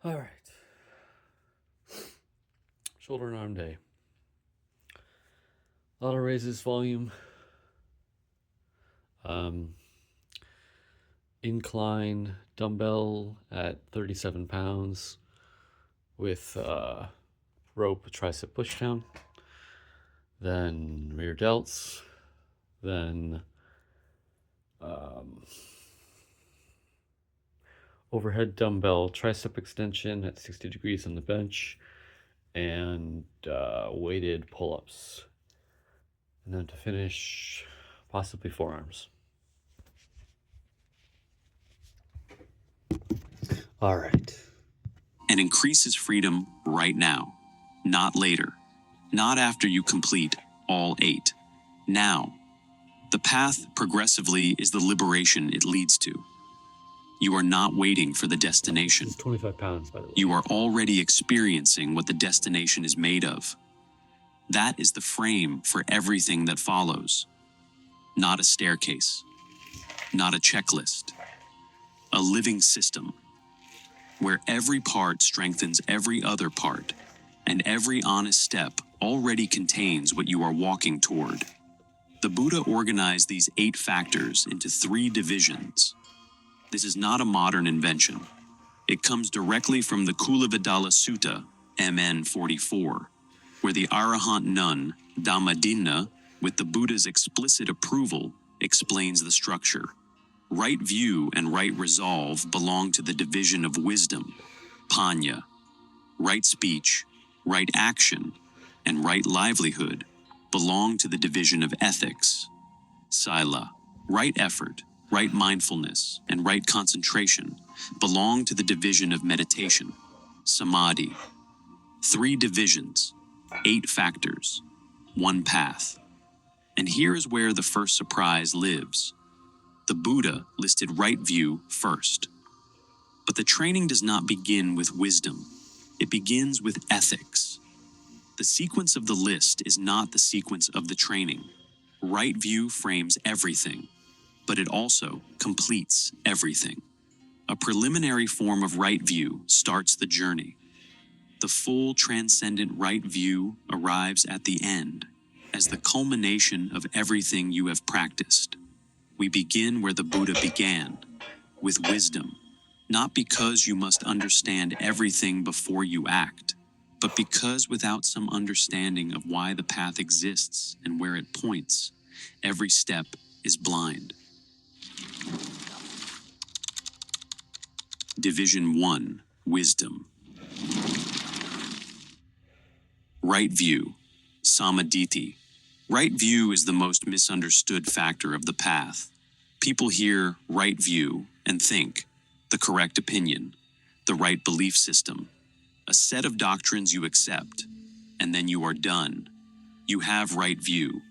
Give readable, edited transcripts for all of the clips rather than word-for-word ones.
All right. Shoulder and arm day. Auto raises volume. Incline dumbbell at 37 pounds with rope tricep pushdown. Then rear delts. Then overhead dumbbell tricep extension at 60 degrees on the bench, and weighted pull-ups. And then to finish, possibly forearms. All right. And increases freedom right now, not later, not after you complete all 8. Now, the path progressively is the liberation it leads to. You are not waiting for the destination. It's 25 pounds, by the way. You are already experiencing what the destination is made of. That is the frame for everything that follows. Not a staircase, not a checklist, a living system where every part strengthens every other part, and every honest step already contains what you are walking toward. The Buddha organized these 8 factors into 3 divisions. This is not a modern invention. It comes directly from the Kulavedalla Sutta, MN 44, where the Arahant nun, Dhammadinna, with the Buddha's explicit approval, explains the structure. Right view and right resolve belong to the division of wisdom, Panya. Right speech, right action, and right livelihood belong to the division of ethics, Sila. Right effort, right mindfulness, and right concentration belong to the division of meditation, Samadhi. 3 divisions, 8 factors, 1 path. And here is where the first surprise lives. The Buddha listed right view first. But the training does not begin with wisdom. It begins with ethics. The sequence of the list is not the sequence of the training. Right view frames everything, but it also completes everything. A preliminary form of right view starts the journey. The full transcendent right view arrives at the end, as the culmination of everything you have practiced. We begin where the Buddha began, with wisdom, not because you must understand everything before you act, but because without some understanding of why the path exists and where it points, every step is blind. Division 1, Wisdom. Right view, Samadhi. Right view is the most misunderstood factor of the path. People hear right view and think the correct opinion, the right belief system, a set of doctrines you accept, and then you are done. You have right view.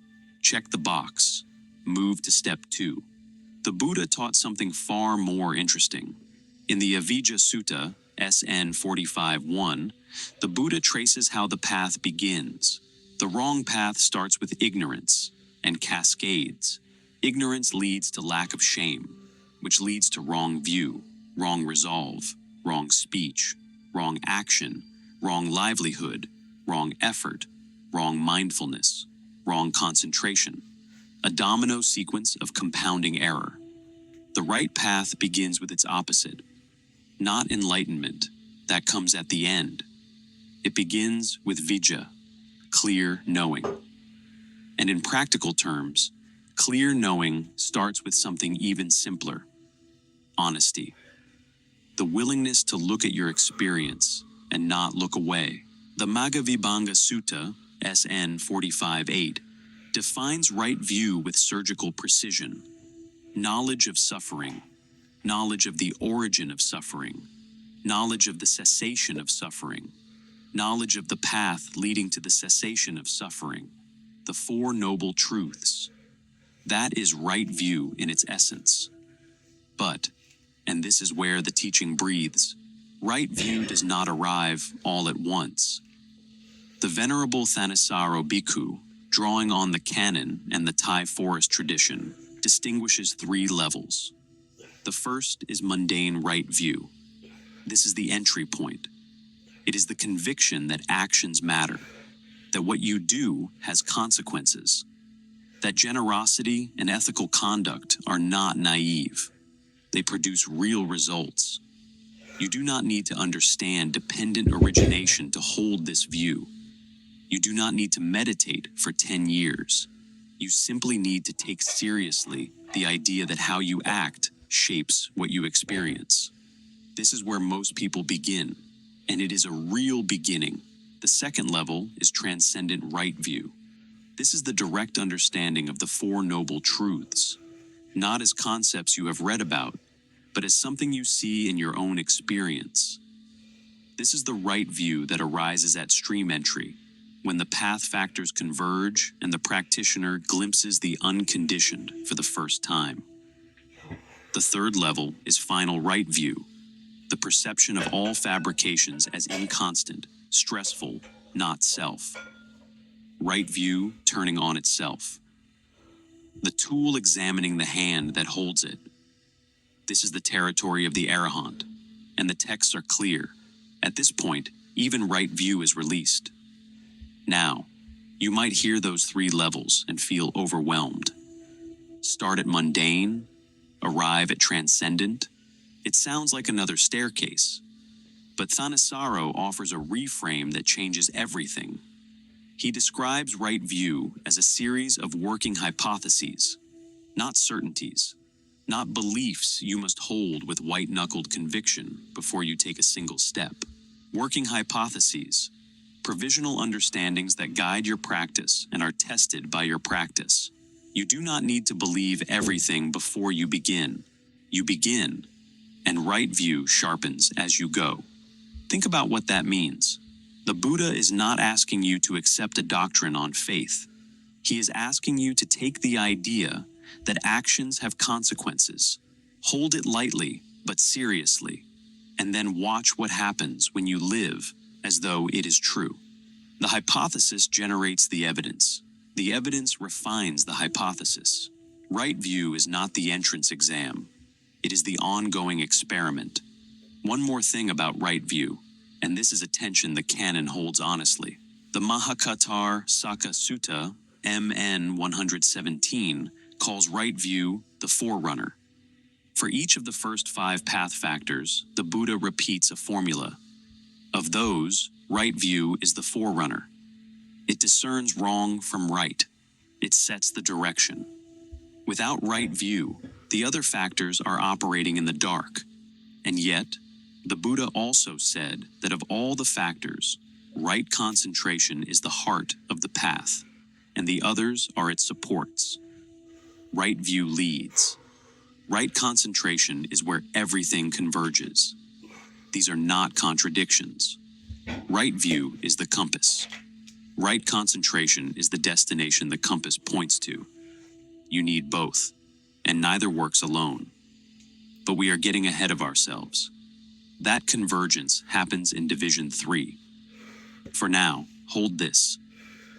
Check the box. Move to step 2. The Buddha taught something far more interesting. In the Avijja Sutta, SN 45:1, the Buddha traces how the path begins. The wrong path starts with ignorance and cascades. Ignorance leads to lack of shame, which leads to wrong view, wrong resolve, wrong speech, wrong action, wrong livelihood, wrong effort, wrong mindfulness, wrong concentration. A domino sequence of compounding error. The right path begins with its opposite. Not enlightenment, that comes at the end. It begins with vijja, clear knowing. And in practical terms, clear knowing starts with something even simpler: honesty. The willingness to look at your experience and not look away. The Maghavibhanga Sutta, SN 45:8, defines right view with surgical precision. Knowledge of suffering, knowledge of the origin of suffering, knowledge of the cessation of suffering, knowledge of the path leading to the cessation of suffering, the 4 noble truths. That is right view in its essence. But, and this is where the teaching breathes, right view does not arrive all at once. The Venerable Thanissaro Bhikkhu, drawing on the canon and the Thai forest tradition, distinguishes 3 levels. The first is mundane right view. This is the entry point. It is the conviction that actions matter, that what you do has consequences, that generosity and ethical conduct are not naive. They produce real results. You do not need to understand dependent origination to hold this view. You do not need to meditate for 10 years. You simply need to take seriously the idea that how you act shapes what you experience. This is where most people begin, and it is a real beginning. The second level is transcendent right view. This is the direct understanding of the Four Noble Truths, not as concepts you have read about, but as something you see in your own experience. This is the right view that arises at stream entry, when the path factors converge and the practitioner glimpses the unconditioned for the first time. The third level is final right view, the perception of all fabrications as inconstant, stressful, not self. Right view turning on itself. The tool examining the hand that holds it. This is the territory of the arahant, and the texts are clear. At this point, even right view is released. Now, you might hear those three levels and feel overwhelmed. Start at mundane, arrive at transcendent. It sounds like another staircase, but Thanissaro offers a reframe that changes everything. He describes right view as a series of working hypotheses, not certainties, not beliefs you must hold with white-knuckled conviction before you take a single step. Working hypotheses, provisional understandings that guide your practice and are tested by your practice. You do not need to believe everything before you begin. You begin, and right view sharpens as you go. Think about what that means. The Buddha is not asking you to accept a doctrine on faith. He is asking you to take the idea that actions have consequences, hold it lightly but seriously, and then watch what happens when you live as though it is true. The hypothesis generates the evidence. The evidence refines the hypothesis. Right view is not the entrance exam. It is the ongoing experiment. One more thing about right view, and this is a tension the canon holds honestly. The Mahakatar Saka Sutta, MN 117, calls right view the forerunner. For each of the first 5 path factors, the Buddha repeats a formula. Of those, right view is the forerunner. It discerns wrong from right. It sets the direction. Without right view, the other factors are operating in the dark. And yet, the Buddha also said that of all the factors, right concentration is the heart of the path, and the others are its supports. Right view leads. Right concentration is where everything converges. These are not contradictions. Right view is the compass. Right concentration is the destination the compass points to. You need both, and neither works alone. But we are getting ahead of ourselves. That convergence happens in Division 3. For now, hold this.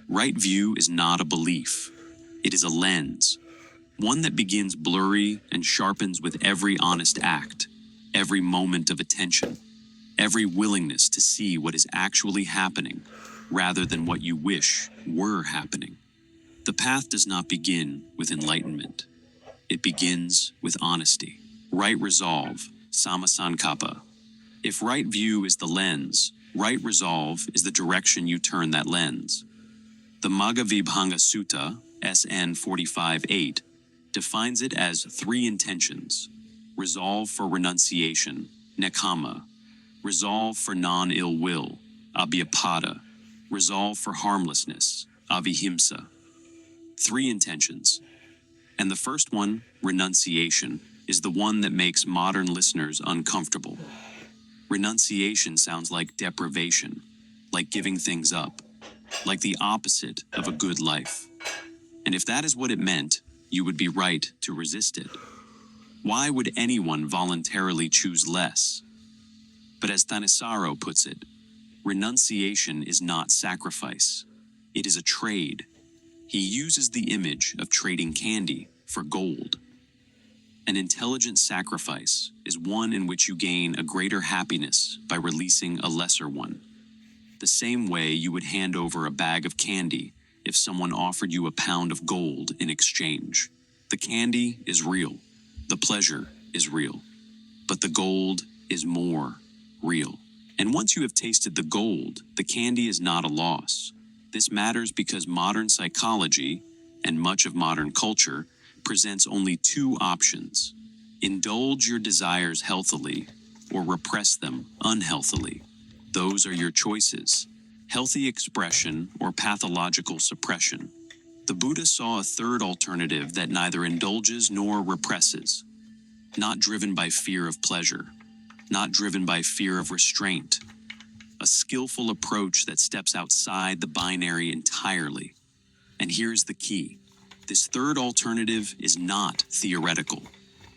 Right view is not a belief. It is a lens. One that begins blurry and sharpens with every honest act, every moment of attention, every willingness to see what is actually happening rather than what you wish were happening. The path does not begin with enlightenment. It begins with honesty. Right resolve, samasankappa. If right view is the lens, right resolve is the direction you turn that lens. The Maghavibhanga Sutta, SN 45-8, defines it as 3 intentions: resolve for renunciation, nekkhamma; resolve for non-ill will, abhyapada; resolve for harmlessness, avihimsa. 3 intentions. And the first one, renunciation, is the one that makes modern listeners uncomfortable. Renunciation sounds like deprivation, like giving things up, like the opposite of a good life. And if that is what it meant, you would be right to resist it. Why would anyone voluntarily choose less? But as Thanissaro puts it, renunciation is not sacrifice. It is a trade. He uses the image of trading candy for gold. An intelligent sacrifice is one in which you gain a greater happiness by releasing a lesser one. The same way you would hand over a bag of candy if someone offered you a pound of gold in exchange. The candy is real, the pleasure is real, but the gold is more real. And once you have tasted the gold, the candy is not a loss. This matters because modern psychology, and much of modern culture, presents only two options: indulge your desires healthily or repress them unhealthily. Those are your choices: healthy expression or pathological suppression. The Buddha saw a third alternative that neither indulges nor represses, not driven by fear of pleasure, not driven by fear of restraint, a skillful approach that steps outside the binary entirely. And here's the key: this third alternative is not theoretical.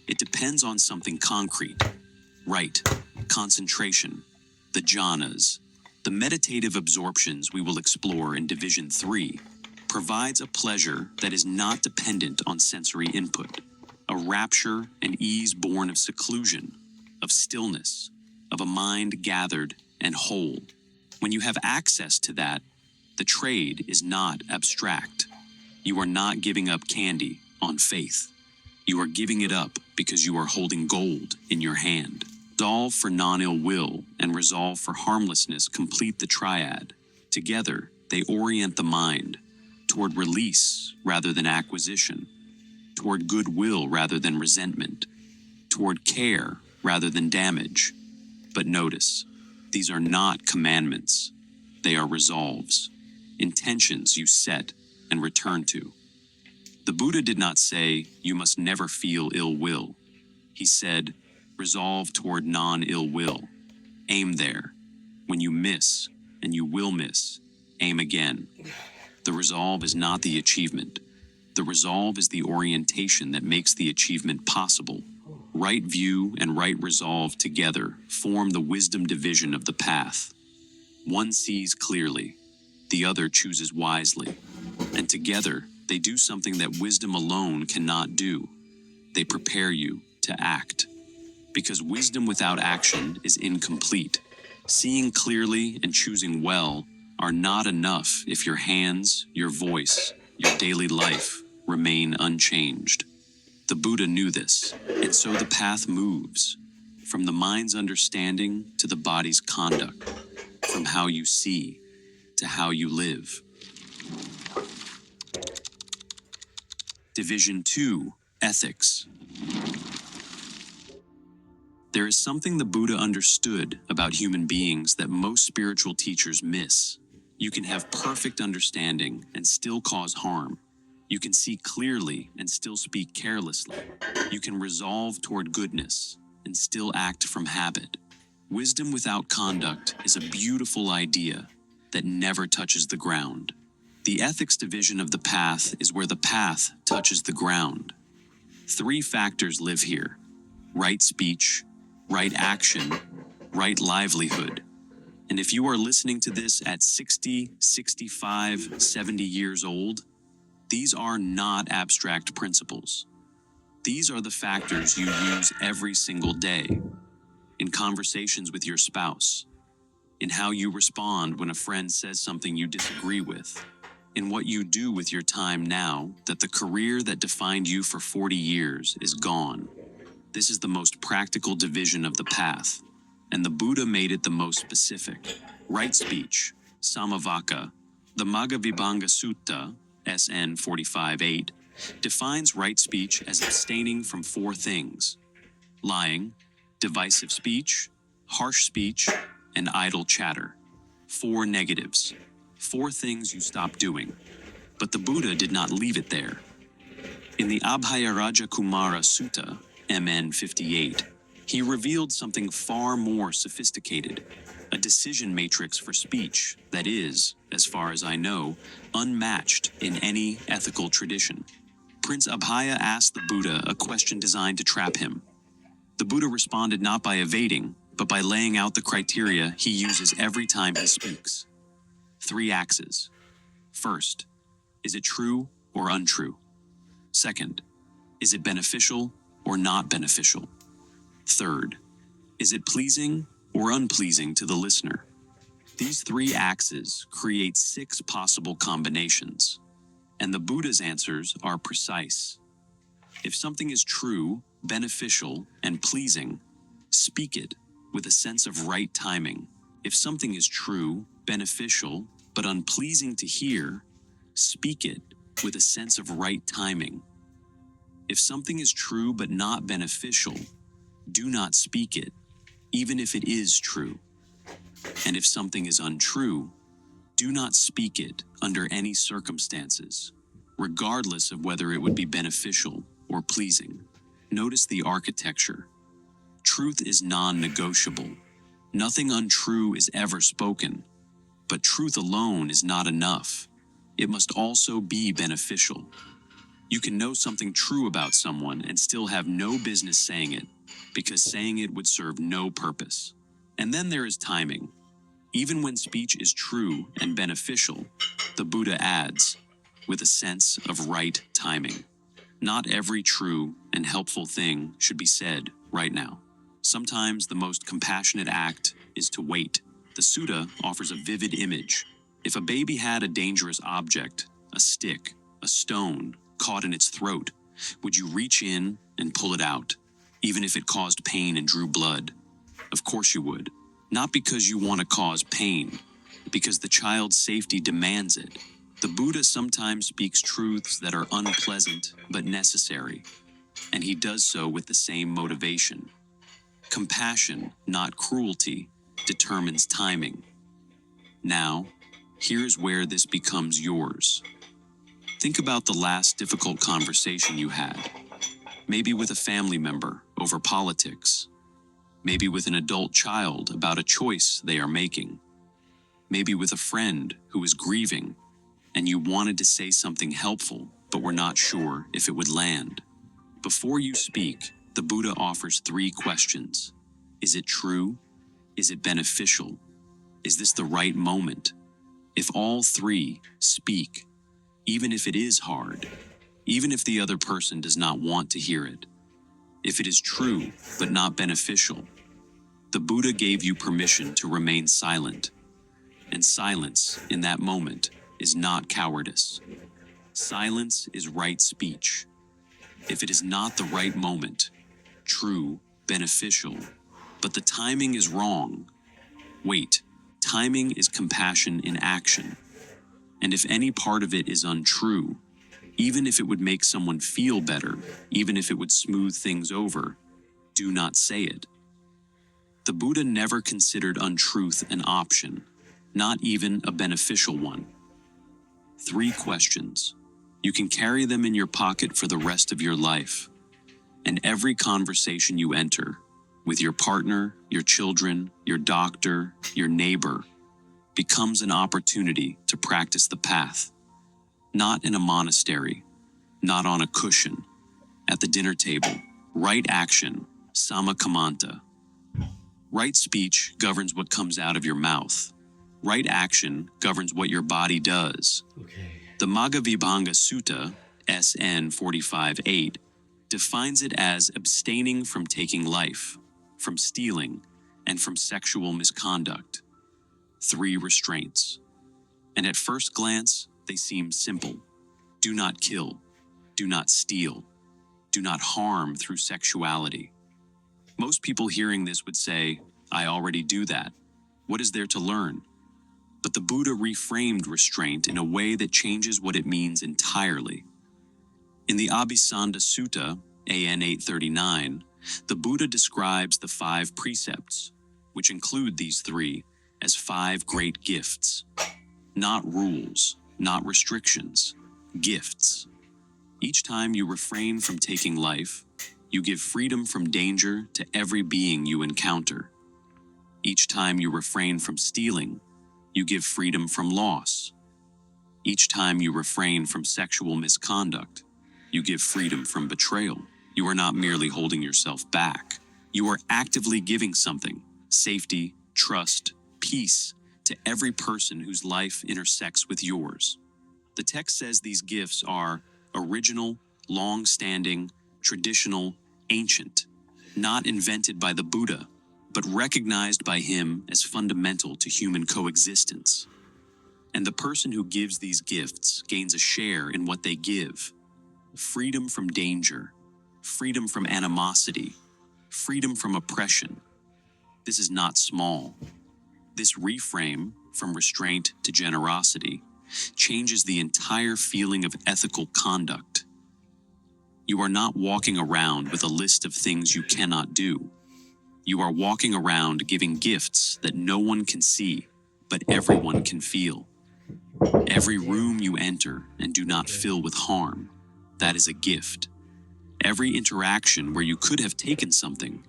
It depends on something concrete. Right, concentration, the jhanas, the meditative absorptions we will explore in Division 3, provides a pleasure that is not dependent on sensory input, a rapture and ease born of seclusion, of stillness, of a mind gathered and whole. When you have access to that, the trade is not abstract. You are not giving up candy on faith. You are giving it up because you are holding gold in your hand. Resolve for non-ill will and resolve for harmlessness complete the triad. Together, they orient the mind toward release rather than acquisition, toward goodwill rather than resentment, toward care rather than damage. But notice, these are not commandments. They are resolves, intentions you set and return to. The Buddha did not say, you must never feel ill will. He said, resolve toward non-ill will. Aim there. When you miss, and you will miss, aim again. The resolve is not the achievement. The resolve is the orientation that makes the achievement possible. Right view and right resolve together form the wisdom division of the path. One sees clearly, the other chooses wisely, and together they do something that wisdom alone cannot do. They prepare you to act. Because wisdom without action is incomplete. Seeing clearly and choosing well are not enough if your hands, your voice, your daily life remain unchanged. The Buddha knew this, and so the path moves, from the mind's understanding to the body's conduct, from how you see to how you live. Division 2, Ethics. There is something the Buddha understood about human beings that most spiritual teachers miss. You can have perfect understanding and still cause harm. You can see clearly and still speak carelessly. You can resolve toward goodness and still act from habit. Wisdom without conduct is a beautiful idea that never touches the ground. The ethics division of the path is where the path touches the ground. 3 factors live here: right speech, right action, right livelihood. And if you are listening to this at 60, 65, 70 years old, these are not abstract principles. These are the factors you use every single day, in conversations with your spouse, in how you respond when a friend says something you disagree with, in what you do with your time now that the career that defined you for 40 years is gone. This is the most practical division of the path, and the Buddha made it the most specific. Right speech, Samavaka, the Maghavibhanga Sutta, SN 45-8, defines right speech as abstaining from 4 things: lying, divisive speech, harsh speech, and idle chatter. 4 negatives, 4 things you stop doing. But the Buddha did not leave it there. In the Abhayaraja Kumara Sutta, MN 58, he revealed something far more sophisticated, a decision matrix for speech that is, as far as I know, unmatched in any ethical tradition. Prince Abhaya asked the Buddha a question designed to trap him. The Buddha responded not by evading, but by laying out the criteria he uses every time he speaks. 3 axes. First, is it true or untrue? Second, is it beneficial or not beneficial? Third, is it pleasing or unpleasing to the listener? These three axes create 6 possible combinations, and the Buddha's answers are precise. If something is true, beneficial, and pleasing, speak it with a sense of right timing. If something is true, beneficial, but unpleasing to hear, speak it with a sense of right timing. If something is true but not beneficial, do not speak it, even if it is true. And if something is untrue, do not speak it under any circumstances, regardless of whether it would be beneficial or pleasing. Notice the architecture. Truth is non-negotiable. Nothing untrue is ever spoken, but truth alone is not enough. It must also be beneficial. You can know something true about someone and still have no business saying it, because saying it would serve no purpose. And then there is timing. Even when speech is true and beneficial, the Buddha adds, with a sense of right timing. Not every true and helpful thing should be said right now. Sometimes the most compassionate act is to wait. The sutta offers a vivid image. If a baby had a dangerous object, a stick, a stone, caught in its throat, would you reach in and pull it out, even if it caused pain and drew blood? Of course you would. Not because you want to cause pain, but because the child's safety demands it. The Buddha sometimes speaks truths that are unpleasant but necessary, and he does so with the same motivation. Compassion, not cruelty, determines timing. Now, here's where this becomes yours. Think about the last difficult conversation you had, maybe with a family member over politics, maybe with an adult child about a choice they are making, maybe with a friend who is grieving, and you wanted to say something helpful, but were not sure if it would land. Before you speak, the Buddha offers 3 questions. Is it true? Is it beneficial? Is this the right moment? If all 3, speak, even if it is hard, even if the other person does not want to hear it. If it is true, but not beneficial, the Buddha gave you permission to remain silent. And silence, in that moment, is not cowardice. Silence is right speech. If it is not the right moment, true, beneficial, but the timing is wrong, wait. Timing is compassion in action. And if any part of it is untrue, even if it would make someone feel better, even if it would smooth things over, do not say it. The Buddha never considered untruth an option, not even a beneficial one. 3 questions. You can carry them in your pocket for the rest of your life. And every conversation you enter, with your partner, your children, your doctor, your neighbor, becomes an opportunity to practice the path. Not in a monastery, not on a cushion, at the dinner table. Right action, sammakamanta. Right speech governs what comes out of your mouth. Right action governs what your body does. Okay. The Maghavibhanga Sutta, SN 45-8, defines it as abstaining from taking life, from stealing, and from sexual misconduct. 3 restraints. And at first glance, they seem simple. Do not kill. Do not steal. Do not harm through sexuality. Most people hearing this would say, I already do that. What is there to learn? But the Buddha reframed restraint in a way that changes what it means entirely. In the Abhisanda Sutta, AN 839, the Buddha describes the 5 precepts, which include these 3, as 5 great gifts. Not rules, not restrictions, gifts. Each time you refrain from taking life, you give freedom from danger to every being you encounter. Each time you refrain from stealing, you give freedom from loss. Each time you refrain from sexual misconduct, you give freedom from betrayal. You are not merely holding yourself back. You are actively giving something, safety, trust, peace, to every person whose life intersects with yours. The text says these gifts are original, long-standing, traditional, ancient, not invented by the Buddha, but recognized by him as fundamental to human coexistence. And the person who gives these gifts gains a share in what they give: freedom from danger, freedom from animosity, freedom from oppression. This is not small. This reframe, from restraint to generosity, changes the entire feeling of ethical conduct. You are not walking around with a list of things you cannot do. You are walking around giving gifts that no one can see, but everyone can feel. Every room you enter and do not fill with harm, that is a gift. Every interaction where you could have taken something,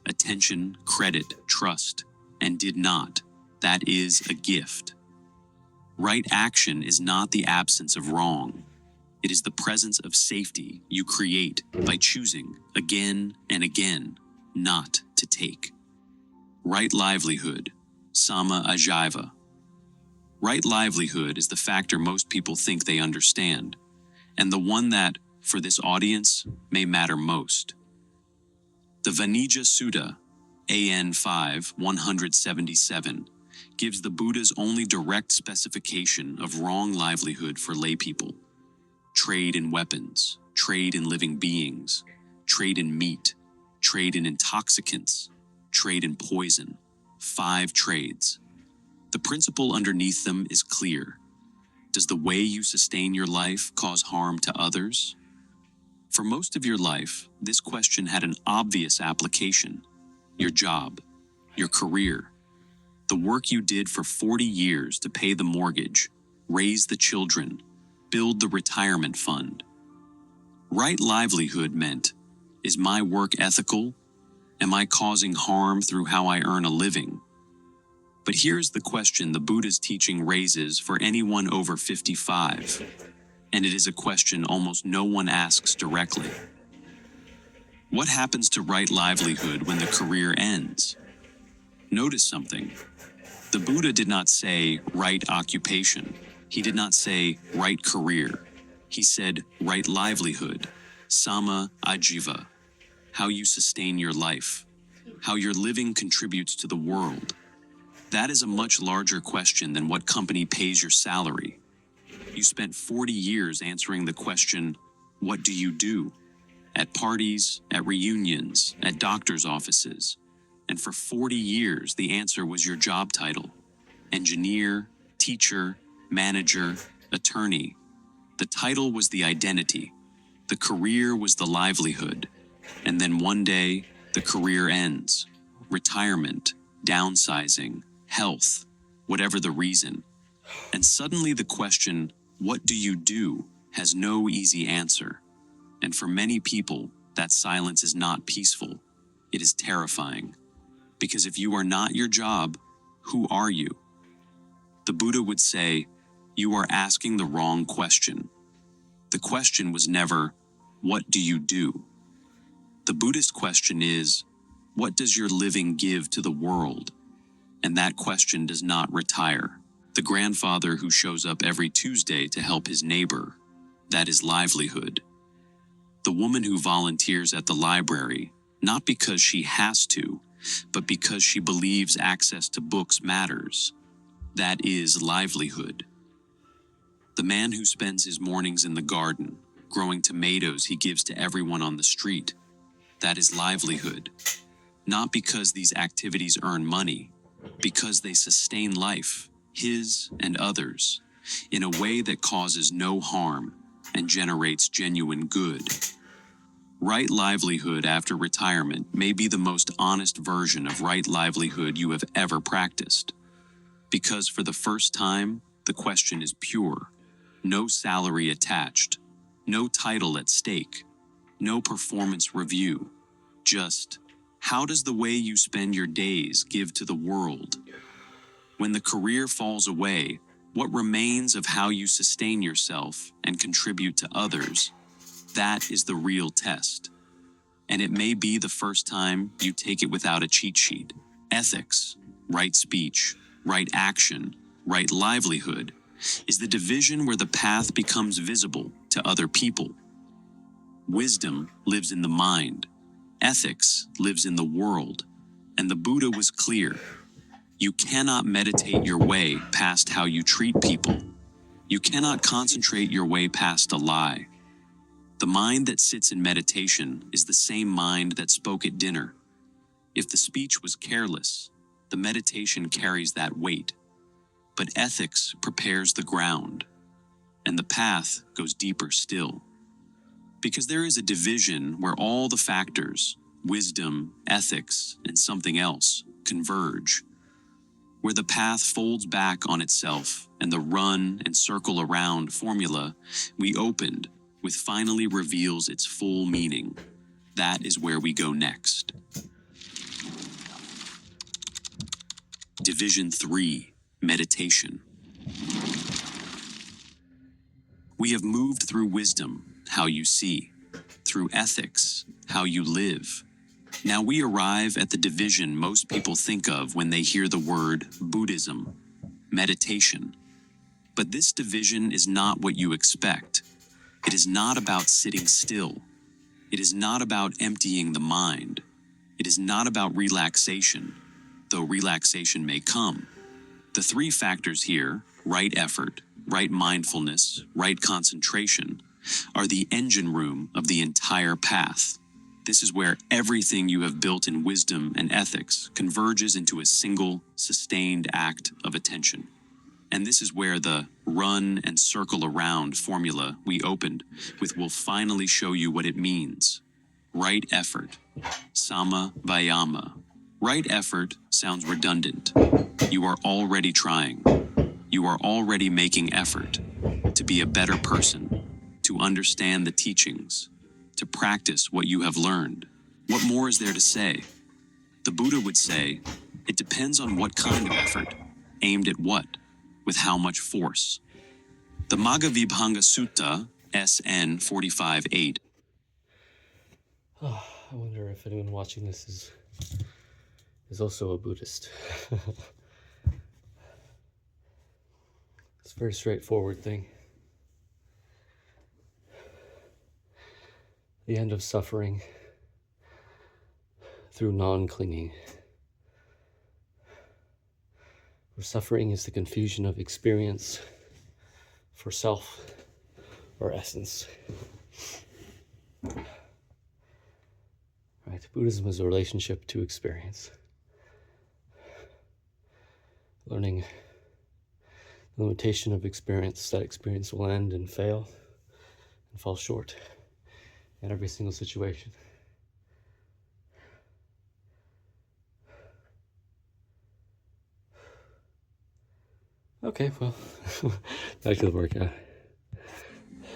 attention, credit, trust, and did not, that is a gift. Right action is not the absence of wrong. It is the presence of safety you create by choosing again and again not to take. Right livelihood, sama ajiva. Right livelihood is the factor most people think they understand, and the one that, for this audience, may matter most. The Vanija Sutta, AN 5, 177, gives the Buddha's only direct specification of wrong livelihood for laypeople: trade in weapons, trade in living beings, trade in meat, trade in intoxicants, trade in poison. 5 trades. The principle underneath them is clear. Does the way you sustain your life cause harm to others? For most of your life, this question had an obvious application: your job, your career, the work you did for 40 years to pay the mortgage, raise the children, build the retirement fund. Right livelihood meant, is my work ethical? Am I causing harm through how I earn a living? But here's the question the Buddha's teaching raises for anyone over 55, and it is a question almost no one asks directly. What happens to right livelihood when the career ends? Notice something. The Buddha did not say right occupation. He did not say right career. He said right livelihood, sama ajiva, how you sustain your life, how your living contributes to the world. That is a much larger question than what company pays your salary. You spent 40 years answering the question, what do you do? At parties, at reunions, at doctor's offices. And for 40 years, the answer was your job title: engineer, teacher, manager, attorney. The title was the identity. The career was the livelihood. And then one day, the career ends. Retirement, downsizing, health, whatever the reason. And suddenly the question, what do you do, has no easy answer. And for many people, that silence is not peaceful. It is terrifying. Because if you are not your job, who are you? The Buddha would say, you are asking the wrong question. The question was never, what do you do? The Buddhist question is, what does your living give to the world? And that question does not retire. The grandfather who shows up every Tuesday to help his neighbor, that is livelihood. The woman who volunteers at the library, not because she has to, but because she believes access to books matters, that is livelihood. The man who spends his mornings in the garden, growing tomatoes he gives to everyone on the street, that is livelihood. Not because these activities earn money, because they sustain life, his and others, in a way that causes no harm and generates genuine good. Right livelihood after retirement may be the most honest version of right livelihood you have ever practiced. Because for the first time, the question is pure. No salary attached, no title at stake, no performance review. Just, how does the way you spend your days give to the world? When the career falls away, what remains of how you sustain yourself and contribute to others? That is the real test. And it may be the first time you take it without a cheat sheet. Ethics, right speech, right action, right livelihood, is the division where the path becomes visible to other people. Wisdom lives in the mind. Ethics lives in the world, and the Buddha was clear. You cannot meditate your way past how you treat people. You cannot concentrate your way past a lie. The mind that sits in meditation is the same mind that spoke at dinner. If the speech was careless, the meditation carries that weight. But ethics prepares the ground, and the path goes deeper still. Because there is a division where all the factors, wisdom, ethics, and something else, converge. Where the path folds back on itself and the run and circle around formula we opened with finally reveals its full meaning. That is where we go next. Division 3, Meditation. We have moved through wisdom, how you see, through ethics, how you live. Now we arrive at the division most people think of when they hear the word Buddhism, meditation. But this division is not what you expect. It is not about sitting still. It is not about emptying the mind. It is not about relaxation, though relaxation may come. The three factors here, right effort, right mindfulness, right concentration, are the engine room of the entire path. This is where everything you have built in wisdom and ethics converges into a single, sustained act of attention. And this is where the run and circle around formula we opened with will finally show you what it means. Right effort, sama vayama. Right effort sounds redundant. You are already trying. You are already making effort to be a better person, to understand the teachings, to practice what you have learned. What more is there to say? The Buddha would say, it depends on what kind of effort, aimed at what, with how much force. The Maghavibhanga Sutta, SN 45-8. I wonder if anyone watching this is also a Buddhist. It's a very straightforward thing. The end of suffering through non-clinging. Where suffering is the confusion of experience for self or essence. Right? Buddhism is a relationship to experience. Learning the limitation of experience, that experience will end and fail and fall short in every single situation. Okay, well, back to the workout.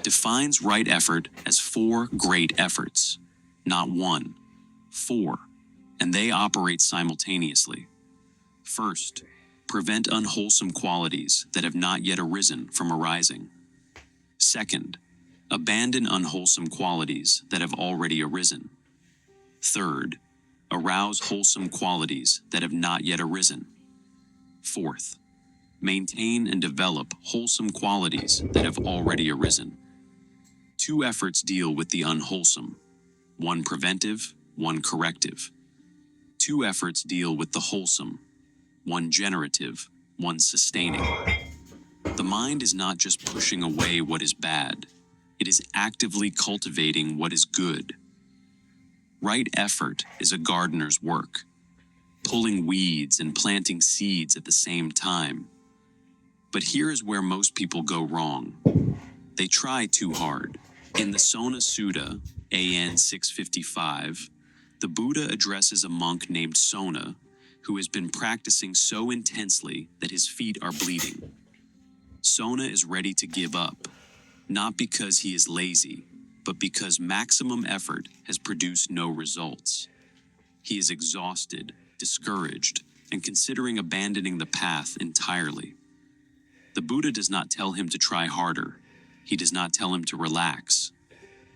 Defines right effort as 4 great efforts, not 1, 4, and they operate simultaneously. First, prevent unwholesome qualities that have not yet arisen from arising. Second, abandon unwholesome qualities that have already arisen. Third, arouse wholesome qualities that have not yet arisen. Fourth, maintain and develop wholesome qualities that have already arisen. 2 efforts deal with the unwholesome, 1 preventive, 1 corrective. 2 efforts deal with the wholesome, 1 generative, 1 sustaining. The mind is not just pushing away what is bad, it is actively cultivating what is good. Right effort is a gardener's work, pulling weeds and planting seeds at the same time. But here is where most people go wrong. They try too hard. In the Sona Sutta, AN 655, the Buddha addresses a monk named Sona, who has been practicing so intensely that his feet are bleeding. Sona is ready to give up, not because he is lazy, but because maximum effort has produced no results. He is exhausted, discouraged, and considering abandoning the path entirely. The Buddha does not tell him to try harder. He does not tell him to relax.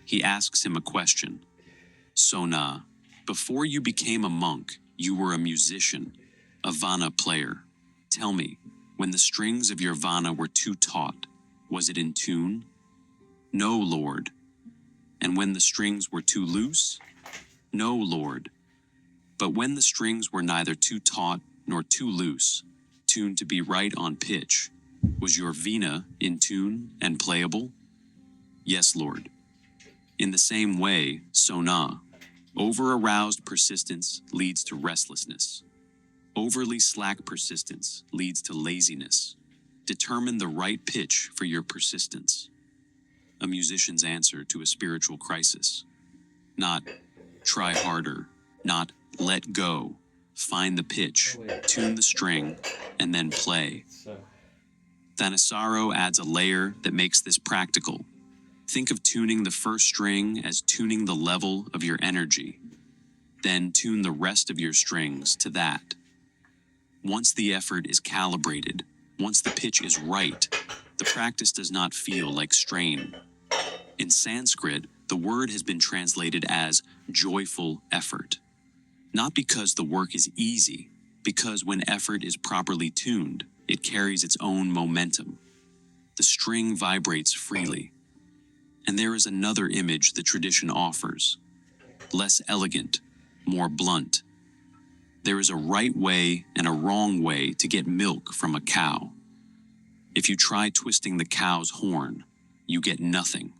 He asks him a question. Sona, before you became a monk, you were a musician, a vana player. Tell me, when the strings of your vana were too taut, was it in tune? No, Lord. And when the strings were too loose? No, Lord. But when the strings were neither too taut nor too loose, tuned to be right on pitch, was your vina in tune and playable? Yes, Lord. In the same way, sona, over-aroused persistence leads to restlessness. Overly slack persistence leads to laziness. Determine the right pitch for your persistence. A musician's answer to a spiritual crisis. Not try harder, not let go. Find the pitch, tune the string, and then play. Thanissaro adds a layer that makes this practical. Think of tuning the first string as tuning the level of your energy. Then tune the rest of your strings to that. Once the effort is calibrated, once the pitch is right, the practice does not feel like strain. In Sanskrit, the word has been translated as joyful effort. Not because the work is easy, because when effort is properly tuned, it carries its own momentum. The string vibrates freely. And there is another image the tradition offers. Less elegant, more blunt. There is a right way and a wrong way to get milk from a cow. If you try twisting the cow's horn, you get nothing.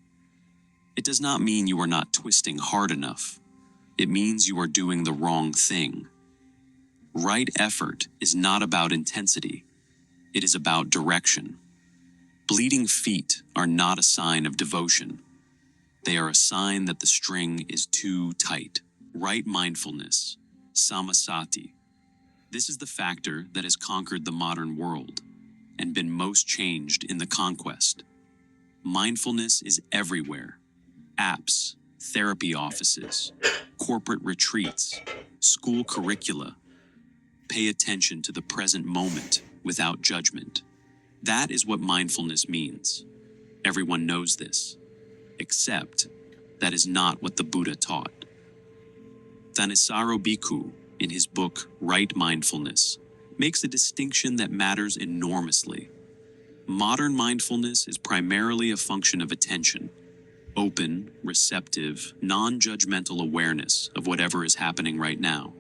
It does not mean you are not twisting hard enough. It means you are doing the wrong thing. Right effort is not about intensity. It is about direction. Bleeding feet are not a sign of devotion. They are a sign that the string is too tight. Right mindfulness, samasati. This is the factor that has conquered the modern world and been most changed in the conquest. Mindfulness is everywhere. Apps, therapy offices, corporate retreats, school curricula. Pay attention to the present moment without judgment. That is what mindfulness means. Everyone knows this, except that is not what the Buddha taught. Thanissaro Bhikkhu, in his book Right Mindfulness, makes a distinction that matters enormously. Modern mindfulness is primarily a function of attention, open, receptive, non-judgmental awareness of whatever is happening right now.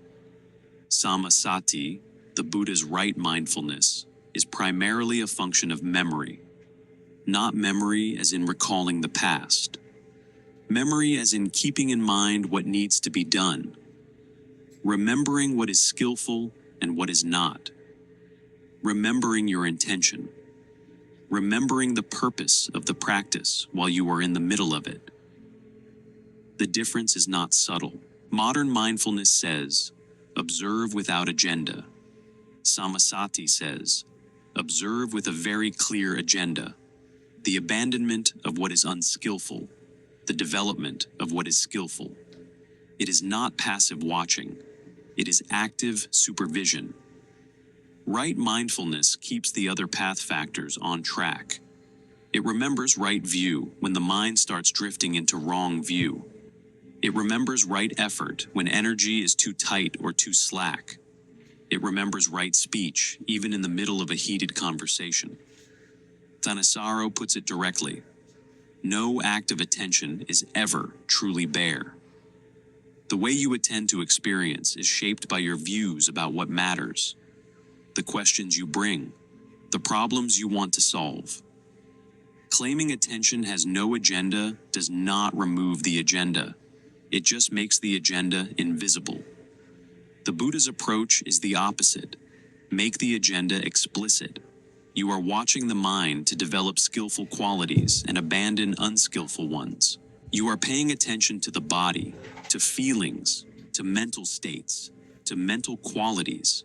Samasati, the Buddha's right mindfulness, is primarily a function of memory. Not memory as in recalling the past. Memory as in keeping in mind what needs to be done. Remembering what is skillful and what is not. Remembering your intention. Remembering the purpose of the practice while you are in the middle of it. The difference is not subtle. Modern mindfulness says, observe without agenda. Samasati says, observe with a very clear agenda. The abandonment of what is unskillful, the development of what is skillful. It is not passive watching. It is active supervision. Right mindfulness keeps the other path factors on track. It remembers right view when the mind starts drifting into wrong view. It remembers right effort when energy is too tight or too slack. It remembers right speech even in the middle of a heated conversation. Thanissaro puts it directly. No act of attention is ever truly bare. The way you attend to experience is shaped by your views about what matters, the questions you bring, the problems you want to solve. Claiming attention has no agenda does not remove the agenda. It just makes the agenda invisible. The Buddha's approach is the opposite. Make the agenda explicit. You are watching the mind to develop skillful qualities and abandon unskillful ones. You are paying attention to the body, to feelings, to mental states, to mental qualities.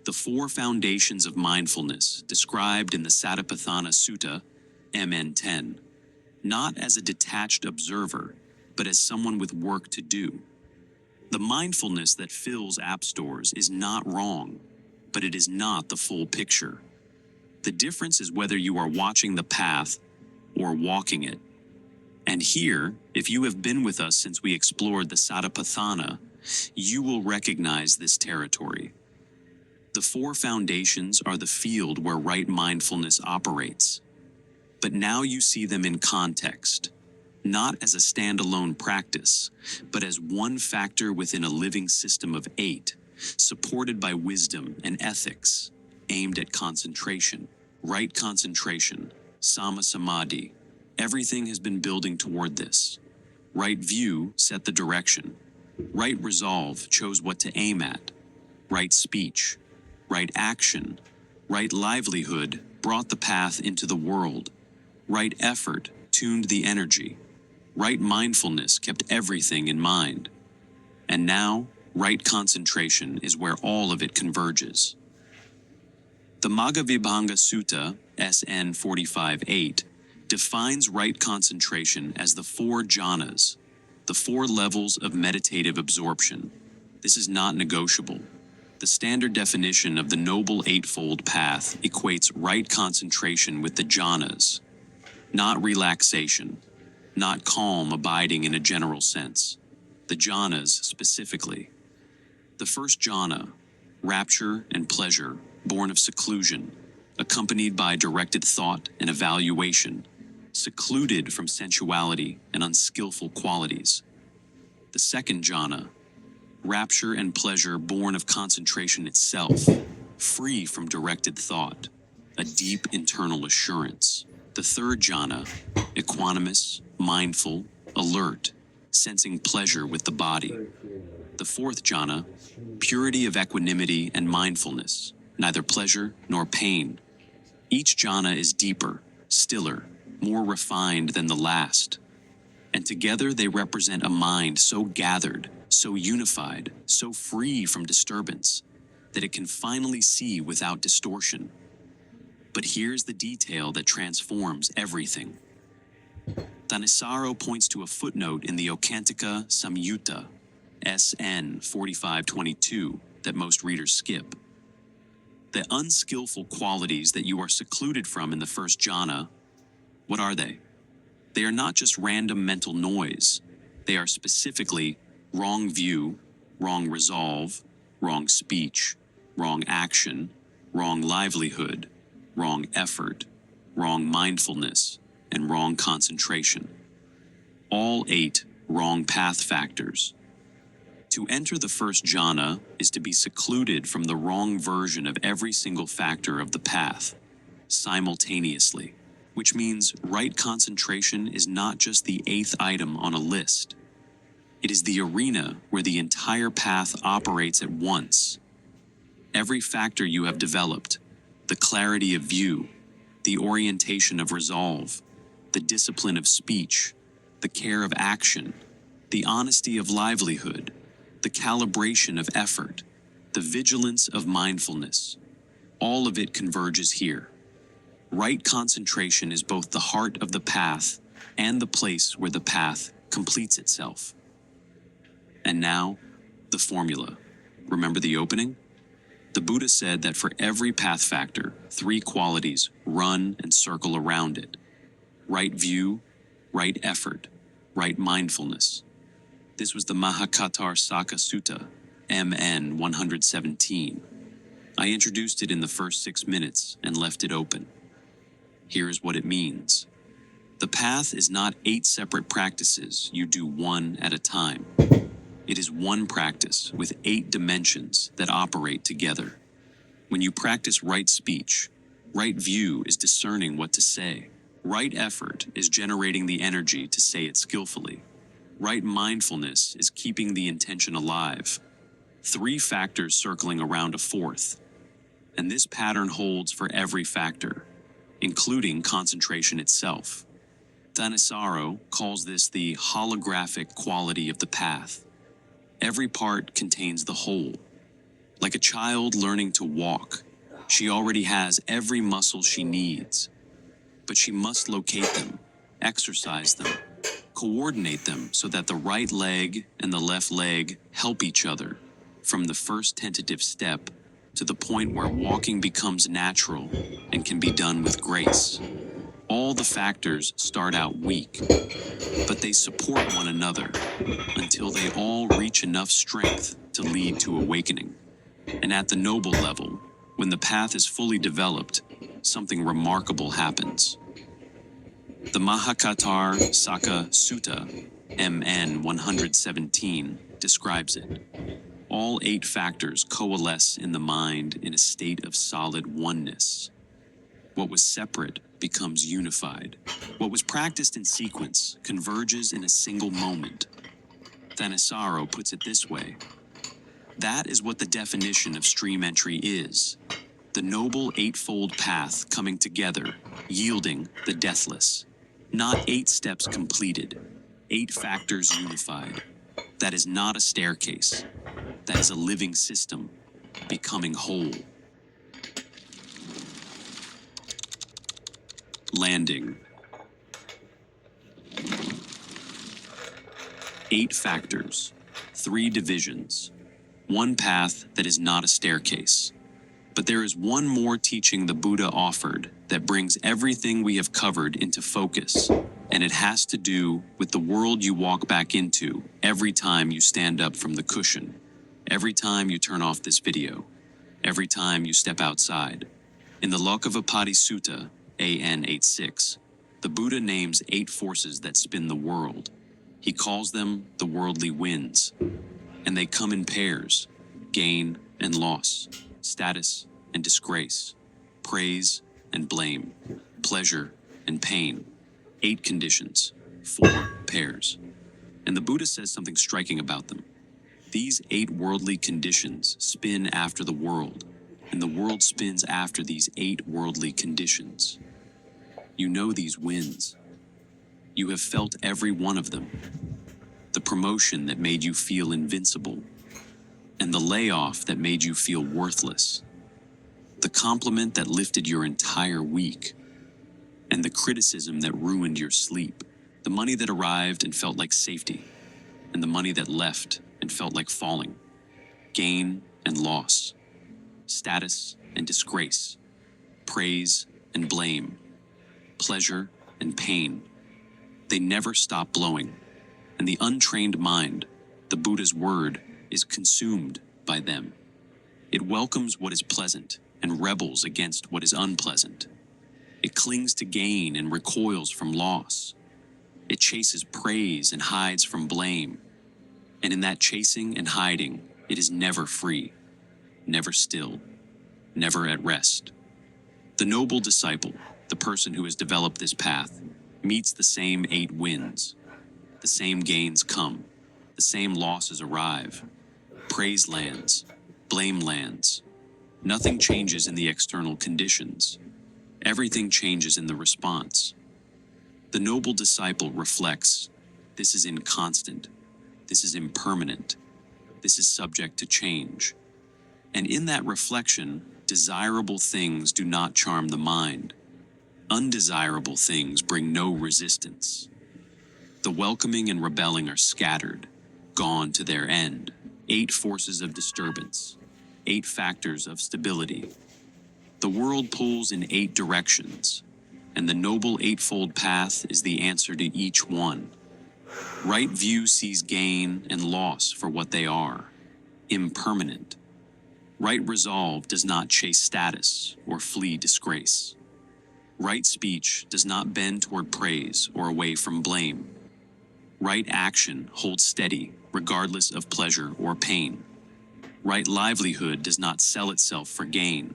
The four foundations of mindfulness described in the Satipatthana Sutta, MN 10, not as a detached observer, but as someone with work to do. The mindfulness that fills app stores is not wrong, but it is not the full picture. The difference is whether you are watching the path or walking it. And here, if you have been with us since we explored the Satipatthana, you will recognize this territory. The four foundations are the field where right mindfulness operates. But now you see them in context, not as a standalone practice, but as one factor within a living system of 8, supported by wisdom and ethics, aimed at concentration, right concentration, sama samadhi. Everything has been building toward this. Right view set the direction. Right resolve chose what to aim at. Right speech, right action, right livelihood brought the path into the world. Right effort tuned the energy. Right mindfulness kept everything in mind. And now, right concentration is where all of it converges. The Maghavibhanga Sutta, SN 45-8, defines right concentration as the 4 jhanas, the 4 levels of meditative absorption. This is not negotiable. The standard definition of the Noble Eightfold Path equates right concentration with the jhanas, not relaxation, not calm abiding in a general sense, the jhanas specifically. The first jhana, rapture and pleasure, born of seclusion, accompanied by directed thought and evaluation, secluded from sensuality and unskillful qualities. The second jhana, rapture and pleasure born of concentration itself, free from directed thought, a deep internal assurance. The third jhana, equanimous, mindful, alert, sensing pleasure with the body. The fourth jhana, purity of equanimity and mindfulness, neither pleasure nor pain. Each jhana is deeper, stiller, more refined than the last. And together they represent a mind so gathered, so unified, so free from disturbance, that it can finally see without distortion. But here's the detail that transforms everything. Thanissaro points to a footnote in the Okantika Samyutta, SN 4522, that most readers skip. The unskillful qualities that you are secluded from in the first jhana, what are they? They are not just random mental noise. They are specifically wrong view, wrong resolve, wrong speech, wrong action, wrong livelihood, wrong effort, wrong mindfulness, and wrong concentration. All 8 wrong path factors. To enter the first jhana is to be secluded from the wrong version of every single factor of the path, simultaneously, which means right concentration is not just the 8th item on a list. It is the arena where the entire path operates at once. Every factor you have developed, the clarity of view, the orientation of resolve, the discipline of speech, the care of action, the honesty of livelihood, the calibration of effort, the vigilance of mindfulness, all of it converges here. Right concentration is both the heart of the path and the place where the path completes itself. And now, the formula. Remember the opening? The Buddha said that for every path factor, 3 qualities run and circle around it. Right view, right effort, right mindfulness. This was the Mahakatar Saka Sutta, MN 117. I introduced it in the first 6 minutes and left it open. Here's what it means. The path is not 8 separate practices you do one at a time. It is one practice with 8 dimensions that operate together. When you practice right speech, right view is discerning what to say. Right effort is generating the energy to say it skillfully. Right mindfulness is keeping the intention alive. 3 factors circling around a 4th. And this pattern holds for every factor, including concentration itself. Thanissaro calls this the holographic quality of the path. Every part contains the whole. Like a child learning to walk, she already has every muscle she needs. But she must locate them, exercise them, coordinate them so that the right leg and the left leg help each other, from the first tentative step to the point where walking becomes natural and can be done with grace. All the factors start out weak, but they support one another until they all reach enough strength to lead to awakening. And at the noble level, when the path is fully developed, something remarkable happens. The Mahakatar Saka Sutta, MN 117, describes it. All 8 factors coalesce in the mind in a state of solid oneness. What was separate becomes unified. What was practiced in sequence converges in a single moment. Thanissaro puts it this way: that is what the definition of stream entry is. The noble eightfold path coming together, yielding the deathless. Not 8 steps completed, 8 factors unified. That is not a staircase. That is a living system, becoming whole. Landing. 8 factors, 3 divisions, 1 path that is not a staircase. But there is one more teaching the Buddha offered that brings everything we have covered into focus, and it has to do with the world you walk back into every time you stand up from the cushion, every time you turn off this video, every time you step outside. In the Lokavapati Sutta, AN 86, the Buddha names 8 forces that spin the world. He calls them the worldly winds, and they come in pairs: gain and loss, status and disgrace, praise and blame, pleasure and pain. 8 conditions, 4 pairs. And the Buddha says something striking about them. These 8 worldly conditions spin after the world, and the world spins after these 8 worldly conditions. You know these winds. You have felt every one of them. The promotion that made you feel invincible, and the layoff that made you feel worthless. The compliment that lifted your entire week, and the criticism that ruined your sleep. The money that arrived and felt like safety, and the money that left and felt like falling. Gain and loss, status and disgrace, praise and blame, pleasure and pain. They never stop blowing, and the untrained mind, the Buddha's word, is consumed by them. It welcomes what is pleasant and rebels against what is unpleasant. It clings to gain and recoils from loss. It chases praise and hides from blame. And in that chasing and hiding, it is never free, never still, never at rest. The noble disciple, the person who has developed this path, meets the same 8 winds. The same gains come, the same losses arrive. Praise lands, blame lands. Nothing changes in the external conditions. Everything changes in the response. The noble disciple reflects, this is inconstant, this is impermanent, this is subject to change. And in that reflection, desirable things do not charm the mind. Undesirable things bring no resistance. The welcoming and rebelling are scattered, gone to their end. 8 forces of disturbance, 8 factors of stability. The world pulls in 8 directions, and the noble eightfold path is the answer to each one. Right view sees gain and loss for what they are, impermanent. Right resolve does not chase status or flee disgrace. Right speech does not bend toward praise or away from blame. Right action holds steady regardless of pleasure or pain. Right livelihood does not sell itself for gain.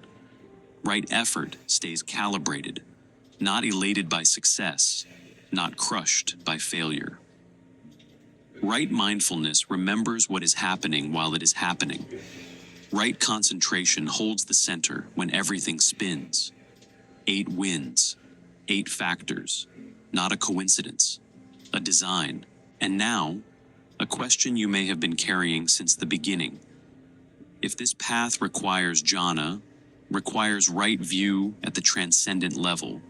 Right effort stays calibrated, not elated by success, not crushed by failure. Right mindfulness remembers what is happening while it is happening. Right concentration holds the center when everything spins. 8 winds, 8 factors, not a coincidence, a design. And now, a question you may have been carrying since the beginning. If this path requires jhana, requires right view at the transcendent level,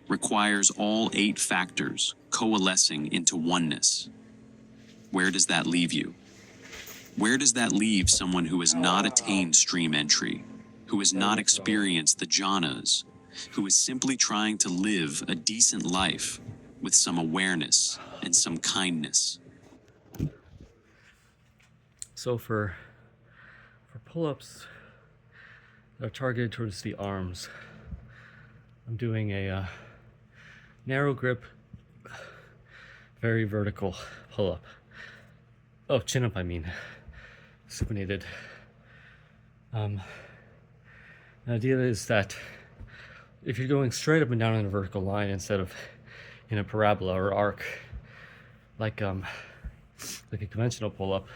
requires all 8 factors coalescing into oneness, where does that leave you? Where does that leave someone who has not attained stream entry, who has not experienced the jhanas, who is simply trying to live a decent life with some awareness and some kindness? So for pull-ups that are targeted towards the arms, I'm doing a narrow grip, very vertical pull up. Oh, chin up, I mean. Supinated. The idea is that if you're going straight up and down in a vertical line instead of in a parabola or arc, like a conventional pull-up,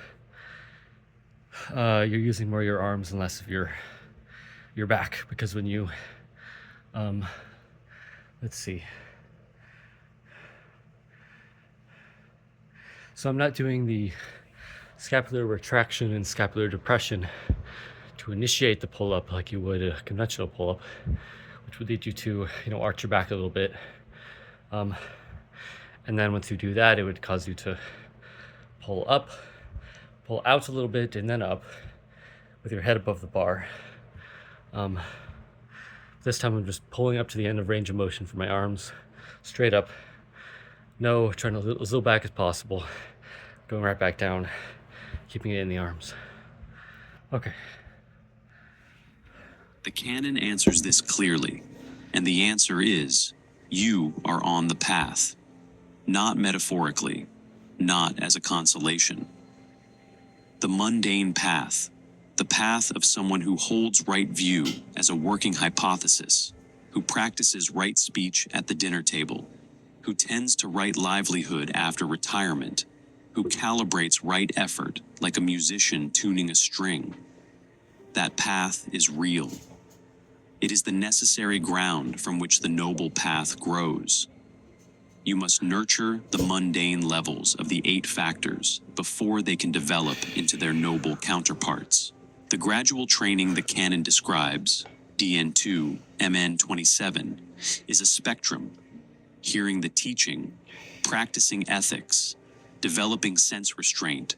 you're using more of your arms and less of your back, because when you let's see. So I'm not doing the scapular retraction and scapular depression to initiate the pull-up like you would a conventional pull-up, which would lead you to, arch your back a little bit. And then once you do that, it would cause you to pull up, pull out a little bit, and then up with your head above the bar. This time I'm just pulling up to the end of range of motion for my arms, straight up. No, trying to as little back as possible, going right back down, keeping it in the arms. Okay. The canon answers this clearly, and the answer is, you are on the path. Not metaphorically, not as a consolation. The mundane path, the path of someone who holds right view as a working hypothesis, who practices right speech at the dinner table, who tends to right livelihood after retirement, who calibrates right effort like a musician tuning a string. That path is real. It is the necessary ground from which the noble path grows. You must nurture the mundane levels of the 8 factors before they can develop into their noble counterparts. The gradual training the canon describes, DN2, MN27, is a spectrum. Hearing the teaching, practicing ethics, developing sense restraint,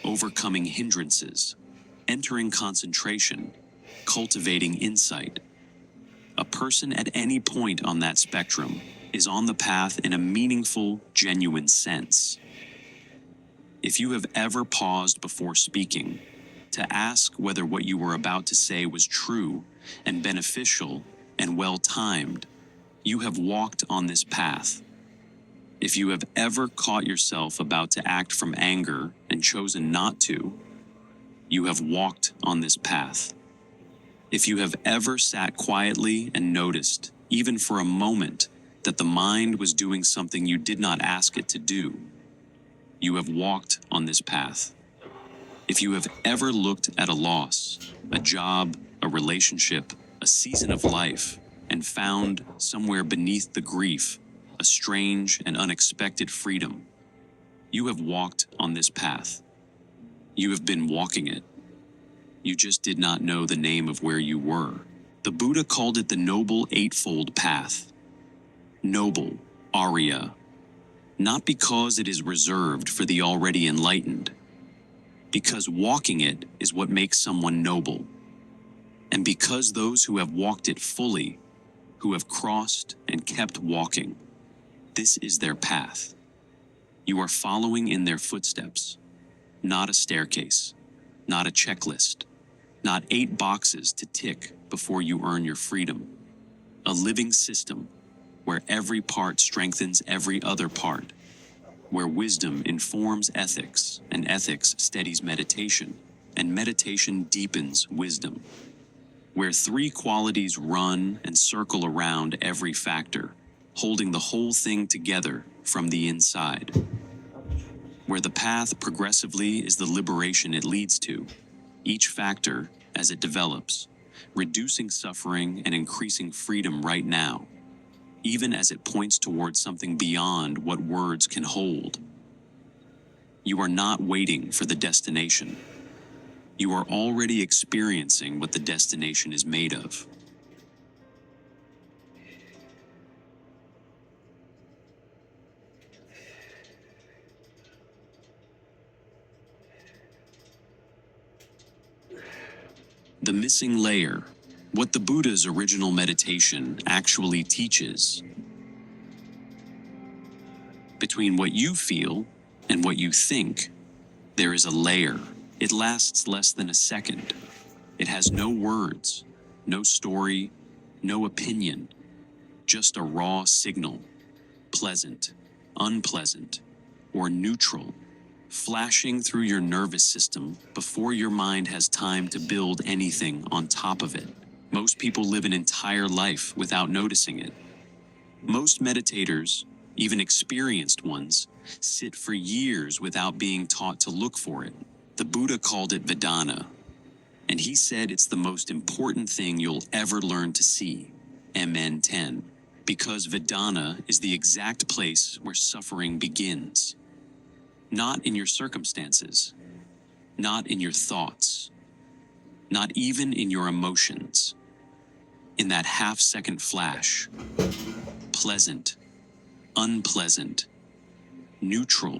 overcoming hindrances, entering concentration, cultivating insight. A person at any point on that spectrum is on the path in a meaningful, genuine sense. If you have ever paused before speaking to ask whether what you were about to say was true and beneficial and well-timed, you have walked on this path. If you have ever caught yourself about to act from anger and chosen not to, you have walked on this path. If you have ever sat quietly and noticed, even for a moment, that the mind was doing something you did not ask it to do, you have walked on this path. If you have ever looked at a loss, a job, a relationship, a season of life, and found somewhere beneath the grief a strange and unexpected freedom, you have walked on this path. You have been walking it. You just did not know the name of where you were. The Buddha called it the Noble Eightfold Path. Noble, Arya, not because it is reserved for the already enlightened, because walking it is what makes someone noble, and because those who have walked it fully, who have crossed and kept walking, this is their path. You are following in their footsteps, not a staircase, not a checklist, not 8 boxes to tick before you earn your freedom. A living system where every part strengthens every other part, where wisdom informs ethics and ethics steadies meditation, and meditation deepens wisdom, where 3 qualities run and circle around every factor, holding the whole thing together from the inside, where the path progressively is the liberation it leads to, each factor as it develops, reducing suffering and increasing freedom right now, even as it points towards something beyond what words can hold. You are not waiting for the destination. You are already experiencing what the destination is made of. The missing layer, what the Buddha's original meditation actually teaches. Between what you feel and what you think, there is a layer. It lasts less than a second. It has no words, no story, no opinion, just a raw signal. pleasant, unpleasant, or neutral, flashing through your nervous system before your mind has time to build anything on top of it. Most people live an entire life without noticing it. Most meditators, even experienced ones, sit for years without being taught to look for it. The Buddha called it Vedana, and he said it's the most important thing you'll ever learn to see, MN 10, because Vedana is the exact place where suffering begins. Not in your circumstances, not in your thoughts, not even in your emotions. In that half-second flash, pleasant, unpleasant, neutral,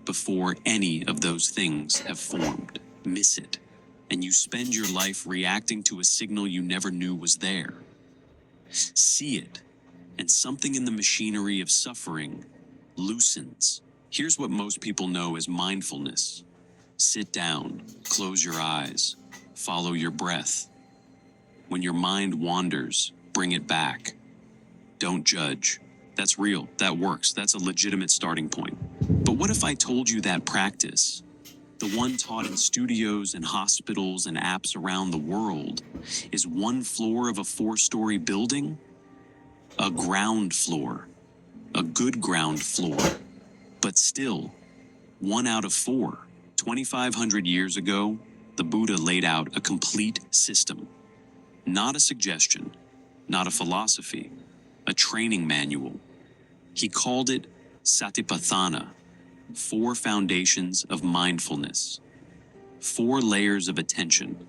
before any of those things have formed. Miss it, and you spend your life reacting to a signal you never knew was there. See it, and something in the machinery of suffering loosens. Here's what most people know as mindfulness. Sit down, close your eyes, follow your breath. When your mind wanders, bring it back. Don't judge. That's real, that works, that's a legitimate starting point. But what if I told you that practice, the one taught in studios and hospitals and apps around the world, is one floor of a 4-story building? A ground floor. A good ground floor. But still, 1 out of 4. 2,500 years ago, the Buddha laid out a complete system. Not a suggestion, not a philosophy, a training manual. He called it Satipatthana, 4 foundations of mindfulness, 4 layers of attention,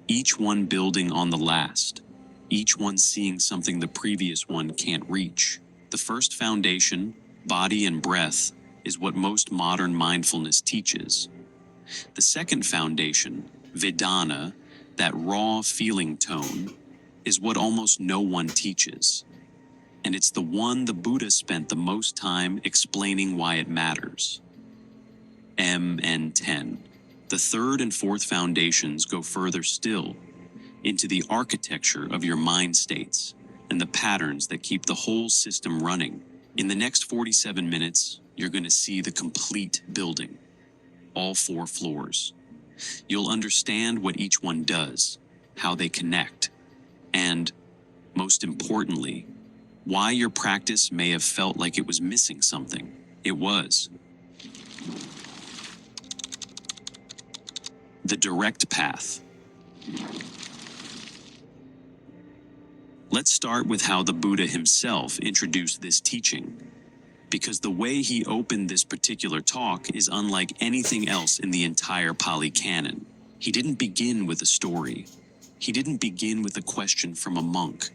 each one building on the last, each one seeing something the previous one can't reach. The first foundation, body and breath, is what most modern mindfulness teaches. The second foundation, Vedana, that raw feeling tone, is what almost no one teaches. And it's the one the Buddha spent the most time explaining why it matters. MN 10. The third and fourth foundations go further still, into the architecture of your mind states and the patterns that keep the whole system running. In the next 47 minutes, you're going to see the complete building, all 4 floors. You'll understand what each one does, how they connect, and, most importantly, why your practice may have felt like it was missing something. It was. The direct path. Let's start with how the Buddha himself introduced this teaching, because the way he opened this particular talk is unlike anything else in the entire Pali Canon. He didn't begin with a story. He didn't begin with a question from a monk.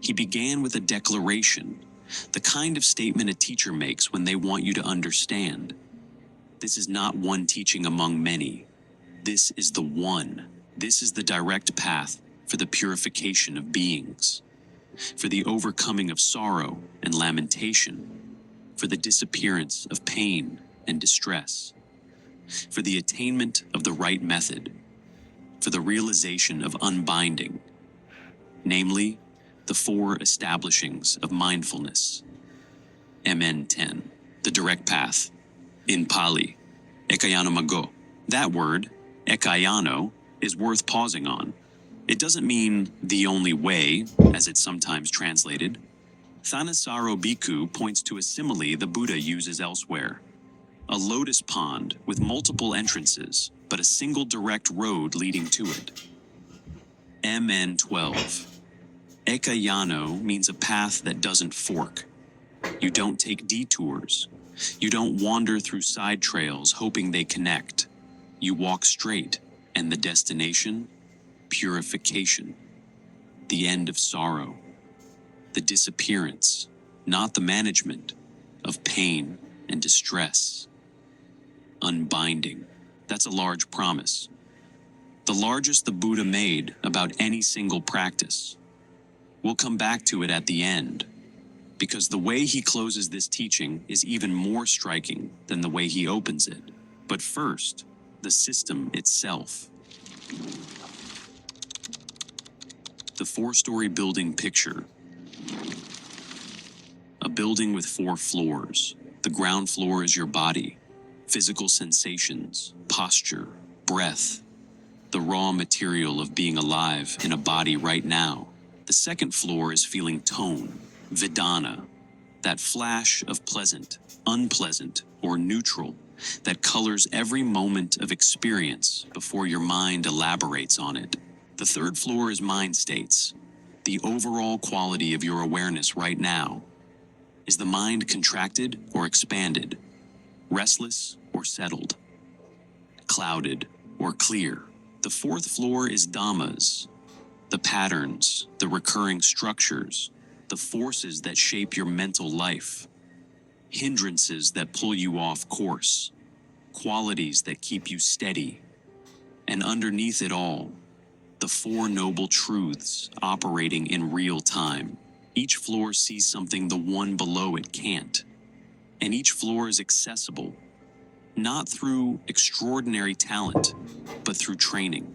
He began with a declaration, the kind of statement a teacher makes when they want you to understand. This is not one teaching among many. This is the one. This is the direct path for the purification of beings, for the overcoming of sorrow and lamentation, for the disappearance of pain and distress, for the attainment of the right method, for the realization of unbinding, namely, the 4 establishings of mindfulness. MN 10, the direct path. In Pali, Ekayano Mago. That word, Ekayano, is worth pausing on. It doesn't mean the only way, as it's sometimes translated. Thanissaro Bhikkhu points to a simile the Buddha uses elsewhere. A lotus pond with multiple entrances, but a single direct road leading to it. MN 12. Ekayano means a path that doesn't fork. You don't take detours. You don't wander through side trails hoping they connect. You walk straight, and the destination? Purification. The end of sorrow. The disappearance, not the management, of pain and distress. Unbinding. That's a large promise. The largest the Buddha made about any single practice. We'll come back to it at the end, because the way he closes this teaching is even more striking than the way he opens it. But first, the system itself. The 4-story building picture. a building with 4 floors. The ground floor is your body, physical sensations, posture, breath, the raw material of being alive in a body right now. The second floor is feeling tone, vedana, that flash of pleasant, unpleasant, or neutral that colors every moment of experience before your mind elaborates on it. The third floor is mind states, the overall quality of your awareness right now. Is the mind contracted or expanded, restless or settled, clouded or clear? The fourth floor is dhammas, the patterns, the recurring structures, the forces that shape your mental life, hindrances that pull you off course, qualities that keep you steady. And underneath it all, the 4 noble truths operating in real time. Each floor sees something the one below it can't. And each floor is accessible, not through extraordinary talent, but through training.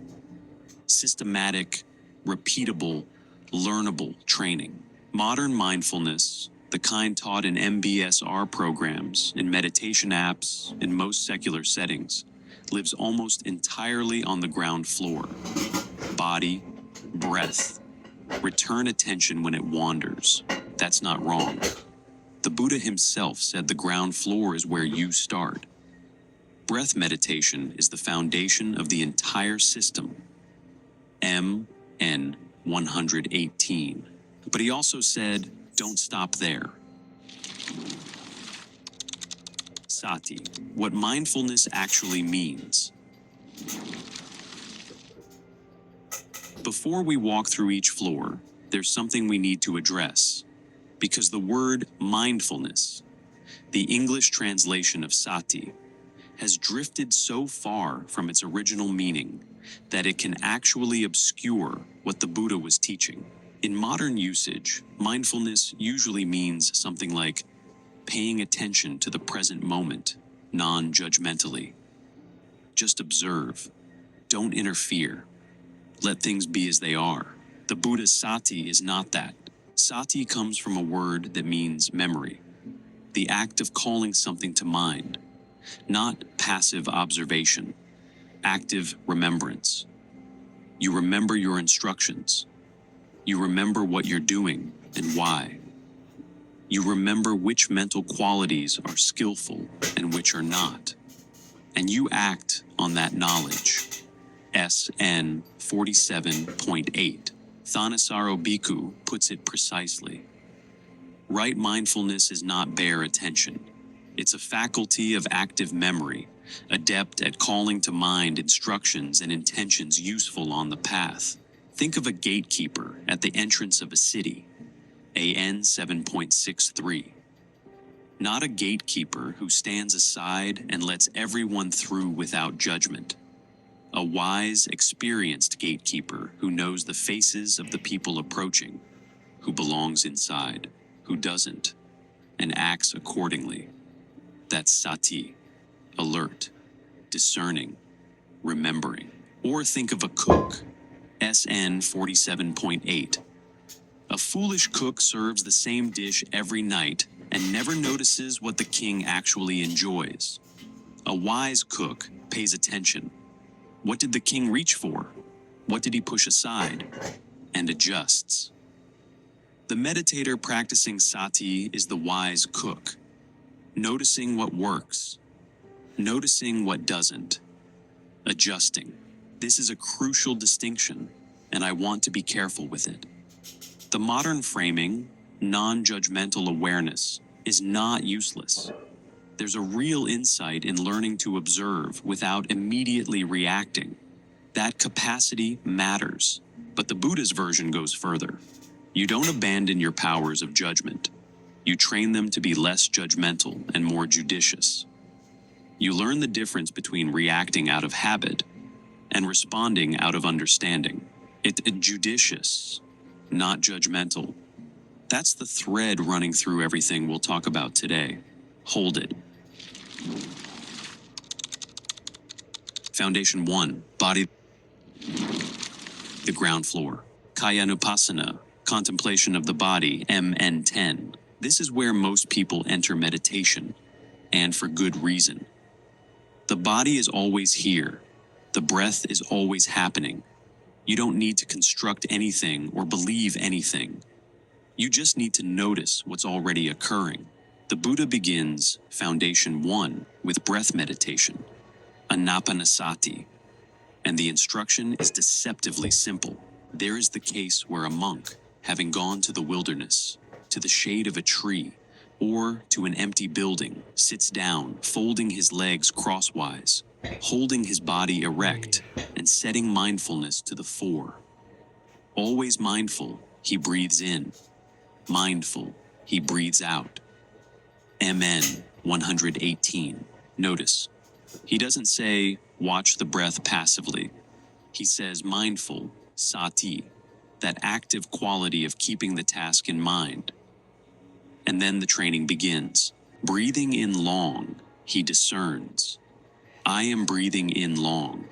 Systematic, repeatable, learnable training. Modern mindfulness, the kind taught in MBSR programs, in meditation apps, in most secular settings, lives almost entirely on the ground floor. Body, breath. Return attention when it wanders. That's not wrong. The Buddha himself said the ground floor is where you start. Breath meditation is the foundation of the entire system. MN 118. But he also said, don't stop there. Sati, what mindfulness actually means. Before we walk through each floor, there's something we need to address. Because the word mindfulness, the English translation of sati, has drifted so far from its original meaning that it can actually obscure what the Buddha was teaching. In modern usage, mindfulness usually means something like paying attention to the present moment, non-judgmentally. Just observe. Don't interfere. Let things be as they are. The Buddha's sati is not that. Sati comes from a word that means memory, the act of calling something to mind, not passive observation, active remembrance. You remember your instructions. You remember what you're doing and why. You remember which mental qualities are skillful and which are not. And you act on that knowledge. SN 47.8. Thanissaro Bhikkhu puts it precisely. Right mindfulness is not bare attention. It's a faculty of active memory, adept at calling to mind instructions and intentions useful on the path. Think of a gatekeeper at the entrance of a city. AN 7.63. Not a gatekeeper who stands aside and lets everyone through without judgment. A wise, experienced gatekeeper who knows the faces of the people approaching, who belongs inside, who doesn't, and acts accordingly. That's sati, alert, discerning, remembering. Or think of a cook, SN 47.8. A foolish cook serves the same dish every night and never notices what the king actually enjoys. A wise cook pays attention. What did the king reach for? What did he push aside? And adjusts. The meditator practicing sati is the wise cook, noticing what works, noticing what doesn't, adjusting. This is a crucial distinction, and I want to be careful with it. The modern framing, non-judgmental awareness, is not useless. There's a real insight in learning to observe without immediately reacting. That capacity matters, but the Buddha's version goes further. You don't abandon your powers of judgment. You train them to be less judgmental and more judicious. You learn the difference between reacting out of habit and responding out of understanding. It's judicious, not judgmental. That's the thread running through everything we'll talk about today. Hold it. Foundation 1, body. The ground floor. Kayanupassana, contemplation of the body, MN10. This is where most people enter meditation, and for good reason. The body is always here. The breath is always happening. You don't need to construct anything or believe anything. You just need to notice what's already occurring. The Buddha begins Foundation 1 with breath meditation, anapanasati, and the instruction is deceptively simple. There is the case where a monk, having gone to the wilderness, to the shade of a tree, or to an empty building, sits down, folding his legs crosswise, holding his body erect, and setting mindfulness to the fore. Always mindful, he breathes in. Mindful, he breathes out. MN 118. Notice, he doesn't say, watch the breath passively. He says mindful, sati, that active quality of keeping the task in mind. And then the training begins. Breathing in long, he discerns. I am breathing in long.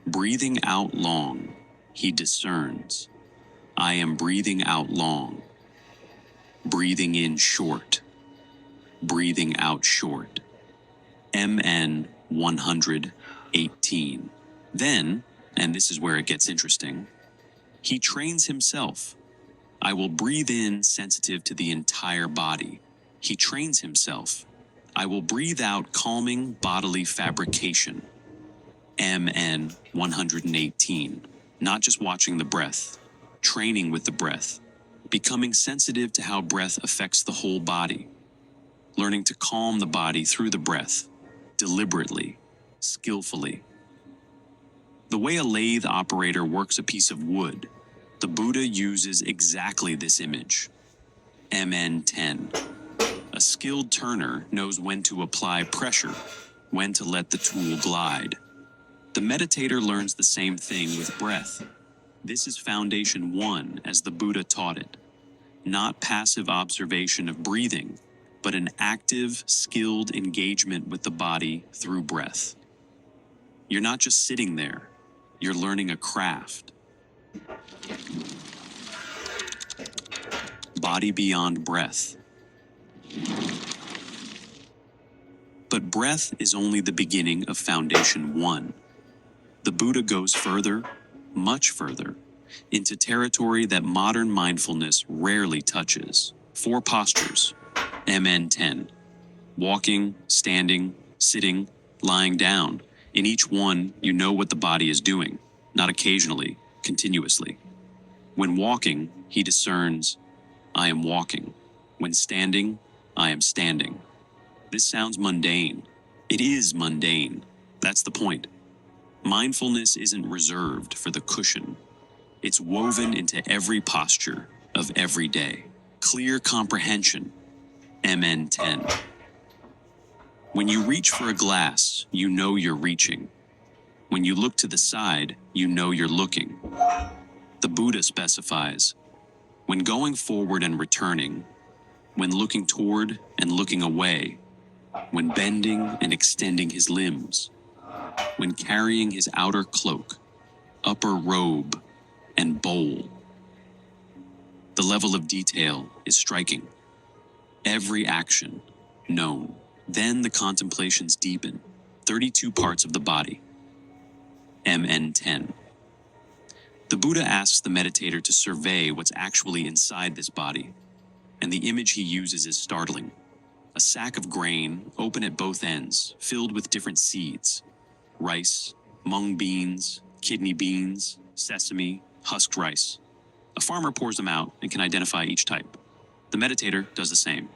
Breathing out long, he discerns. I am breathing out long. Breathing in short. Breathing out short. MN 118. Then, and this is where it gets interesting, he trains himself. I will breathe in sensitive to the entire body. He trains himself. I will breathe out calming bodily fabrication. MN 118. Not just watching the breath, training with the breath, becoming sensitive to how breath affects the whole body, learning to calm the body through the breath, deliberately, skillfully. The way a lathe operator works a piece of wood, the Buddha uses exactly this image. MN 10. A skilled turner knows when to apply pressure, when to let the tool glide. The meditator learns the same thing with breath. This is Foundation 1 as the Buddha taught it. Not passive observation of breathing, but an active, skilled engagement with the body through breath. You're not just sitting there, you're learning a craft. Body beyond breath. But breath is only the beginning of Foundation 1. The Buddha goes further, much further, into territory that modern mindfulness rarely touches. 4 postures. MN 10. Walking, standing, sitting, lying down. In each one, you know what the body is doing, not occasionally, continuously. When walking, he discerns, I am walking. When standing, I am standing. This sounds mundane. It is mundane. That's the point. Mindfulness isn't reserved for the cushion. It's woven into every posture of every day. Clear comprehension. MN 10. When you reach for a glass, you know you're reaching. When you look to the side, you know you're looking. The Buddha specifies, when going forward and returning, when looking toward and looking away, when bending and extending his limbs, when carrying his outer cloak, upper robe, and bowl. The level of detail is striking. Every action known. Then the contemplations deepen. 32 parts of the body. MN 10. The Buddha asks the meditator to survey what's actually inside this body, and the image he uses is startling. A sack of grain, open at both ends, filled with different seeds. Rice, mung beans, kidney beans, sesame, husked rice. A farmer pours them out and can identify each type. The meditator does the same.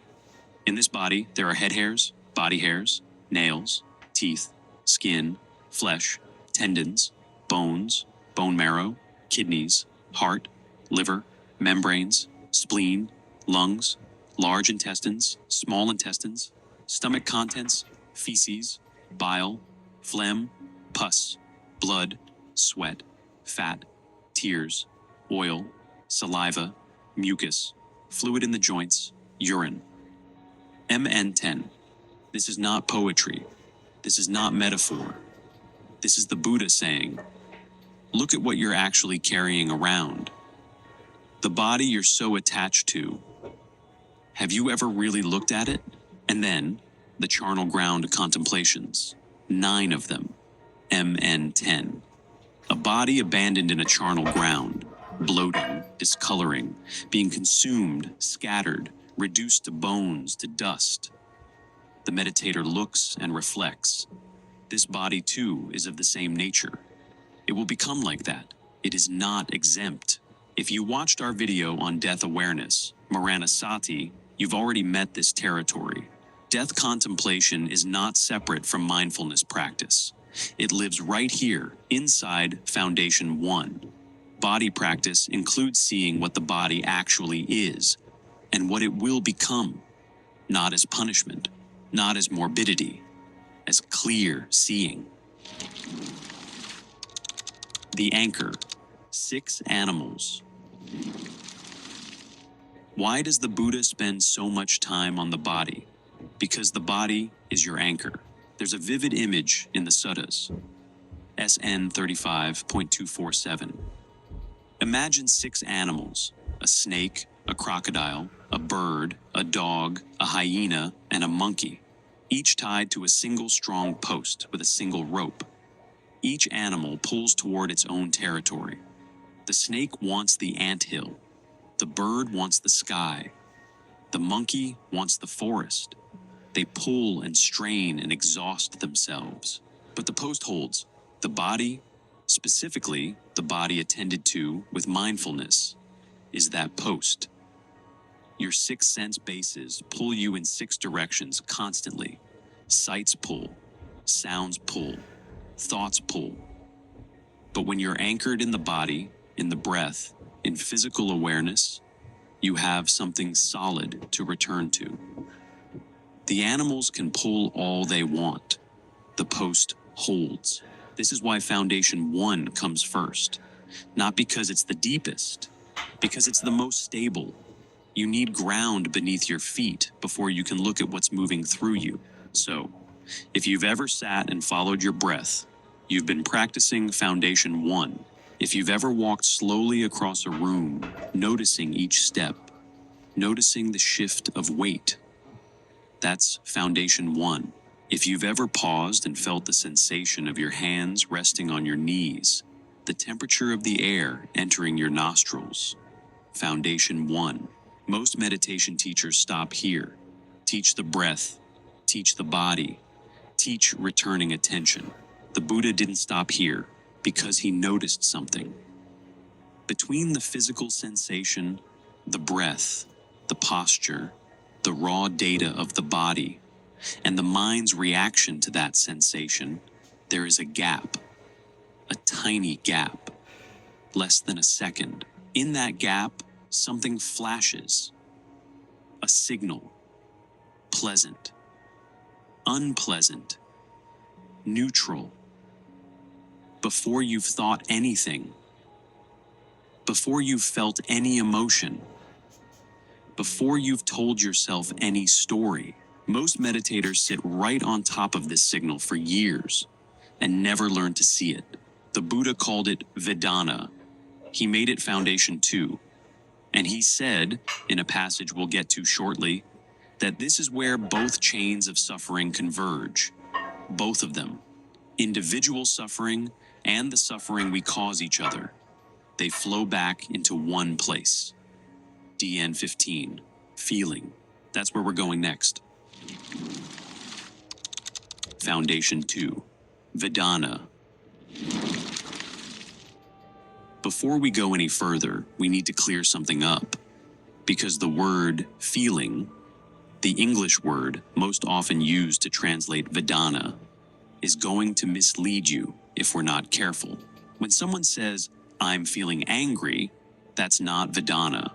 In this body, there are head hairs, body hairs, nails, teeth, skin, flesh, tendons, bones, bone marrow, kidneys, heart, liver, membranes, spleen, lungs, large intestines, small intestines, stomach contents, feces, bile, phlegm, pus, blood, sweat, fat, tears, oil, saliva, mucus, fluid in the joints, urine. MN 10. This is not poetry. This is not metaphor. This is the Buddha saying, look at what you're actually carrying around. The body you're so attached to. Have you ever really looked at it? And then, the charnel ground contemplations. 9 of them. MN10. A body abandoned in a charnel ground, bloating, discoloring, being consumed, scattered, reduced to bones, to dust. The meditator looks and reflects. This body too is of the same nature. It will become like that. It is not exempt. If you watched our video on death awareness, Maranasati, you've already met this territory. Death contemplation is not separate from mindfulness practice. It lives right here, inside Foundation 1. Body practice includes seeing what the body actually is, and what it will become, not as punishment, not as morbidity, as clear seeing. The anchor, 6 animals. Why does the Buddha spend so much time on the body? Because the body is your anchor. There's a vivid image in the suttas. SN 35.247. Imagine 6 animals, a snake, a crocodile, a bird, a dog, a hyena, and a monkey, each tied to a single strong post with a single rope. Each animal pulls toward its own territory. The snake wants the anthill. The bird wants the sky. The monkey wants the forest. They pull and strain and exhaust themselves. But the post holds. The body, specifically the body attended to with mindfulness, is that post. Your 6 sense bases pull you in 6 directions constantly. Sights pull, sounds pull, thoughts pull. But when you're anchored in the body, in the breath, in physical awareness, you have something solid to return to. The animals can pull all they want. The post holds. This is why Foundation 1 comes first. Not because it's the deepest, because it's the most stable. You need ground beneath your feet before you can look at what's moving through you. So, if you've ever sat and followed your breath, you've been practicing Foundation 1. If you've ever walked slowly across a room, noticing each step, noticing the shift of weight, that's Foundation 1. If you've ever paused and felt the sensation of your hands resting on your knees, the temperature of the air entering your nostrils, Foundation 1. Most meditation teachers stop here. Teach the breath, teach the body, teach returning attention. The Buddha didn't stop here because he noticed something. Between the physical sensation, the breath, the posture, the raw data of the body, and the mind's reaction to that sensation, there is a gap, a tiny gap, less than a second. In that gap, something flashes, a signal, pleasant, unpleasant, neutral. Before you've thought anything, before you've felt any emotion, before you've told yourself any story. Most meditators sit right on top of this signal for years and never learn to see it. The Buddha called it Vedana. He made it Foundation 2. And he said, in a passage we'll get to shortly, that this is where both chains of suffering converge. Both of them. Individual suffering and the suffering we cause each other. They flow back into one place. DN 15. Feeling. That's where we're going next. Foundation 2. Vedana. Before we go any further, we need to clear something up. Because the word feeling, the English word most often used to translate Vedana, is going to mislead you if we're not careful. When someone says, "I'm feeling angry," that's not Vedana.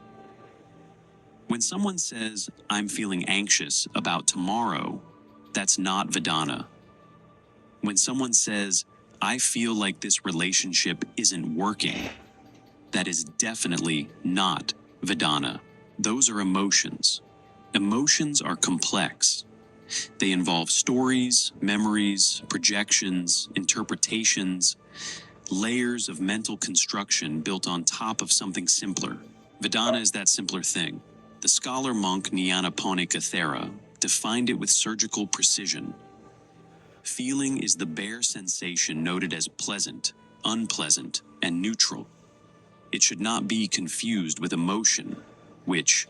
When someone says, "I'm feeling anxious about tomorrow," that's not Vedana. When someone says, "I feel like this relationship isn't working," that is definitely not Vedana. Those are emotions. Emotions are complex. They involve stories, memories, projections, interpretations, layers of mental construction built on top of something simpler. Vedana is that simpler thing. The scholar monk Nyanaponika Thera defined it with surgical precision. Feeling is the bare sensation noted as pleasant, unpleasant, and neutral. It should not be confused with emotion, which,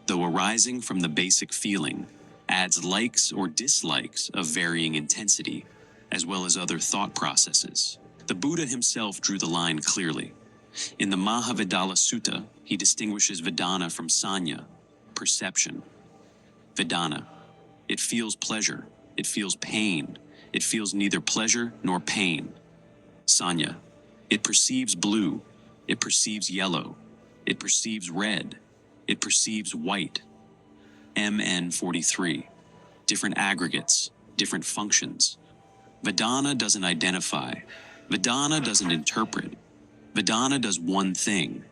though arising from the basic feeling, adds likes or dislikes of varying intensity, as well as other thought processes. The Buddha himself drew the line clearly. In the Mahavedalla Sutta, he distinguishes Vedana from Sanya, perception. Vedana, it feels pleasure, it feels pain, it feels neither pleasure nor pain. Sanya, it perceives blue, it perceives yellow, it perceives red, it perceives white. MN 43, different aggregates, different functions. Vedana doesn't identify, Vedana doesn't interpret. Vedana does one thing.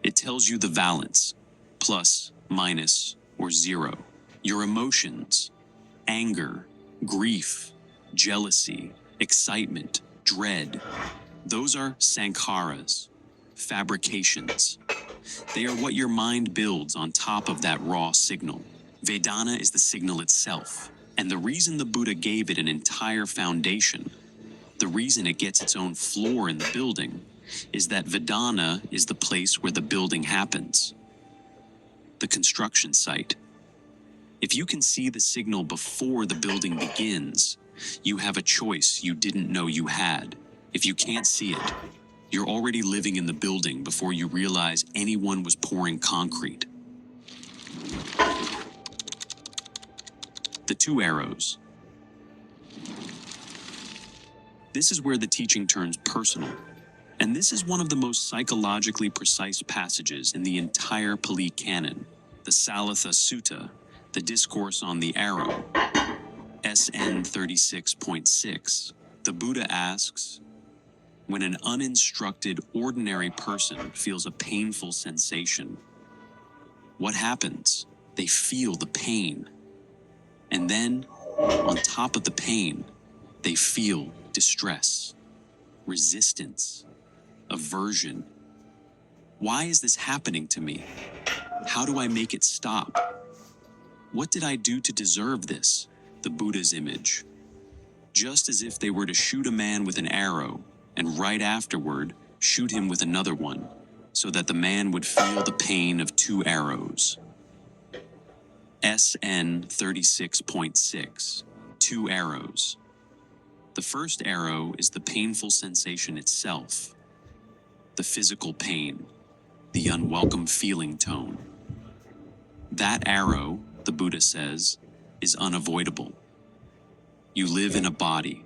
It tells you the valence, plus, minus, or zero. Your emotions, anger, grief, jealousy, excitement, dread, those are sankharas, fabrications. They are what your mind builds on top of that raw signal. Vedana is the signal itself, and the reason the Buddha gave it an entire foundation, the reason it gets its own floor in the building, is that Vedana is the place where the building happens, the construction site. If you can see the signal before the building begins, you have a choice you didn't know you had. If you can't see it, you're already living in the building before you realize anyone was pouring concrete. The two arrows. This is where the teaching turns personal. And this is one of the most psychologically precise passages in the entire Pali Canon, the Salatha Sutta, the Discourse on the Arrow, SN 36.6. The Buddha asks, when an uninstructed, ordinary person feels a painful sensation, what happens? They feel the pain. And then, on top of the pain, they feel distress, resistance, aversion. Why is this happening to me? How do I make it stop? What did I do to deserve this? The Buddha's image. Just as if they were to shoot a man with an arrow and right afterward shoot him with another one, so that the man would feel the pain of two arrows. SN 36.6. Two arrows. The first arrow is the painful sensation itself, the physical pain, the unwelcome feeling tone. That arrow, the Buddha says, is unavoidable. You live in a body.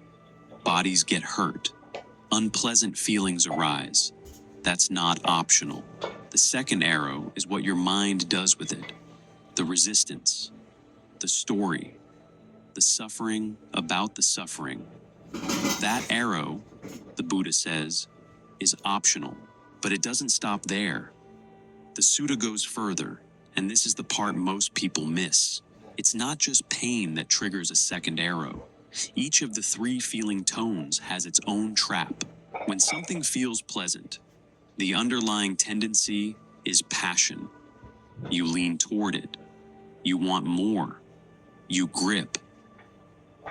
Bodies get hurt. Unpleasant feelings arise. That's not optional. The second arrow is what your mind does with it. The resistance, the story, the suffering about the suffering. That arrow, the Buddha says, is optional, but it doesn't stop there. The sutta goes further, and this is the part most people miss. It's not just pain that triggers a second arrow. Each of the three feeling tones has its own trap. When something feels pleasant, the underlying tendency is passion. You lean toward it. You want more. You grip.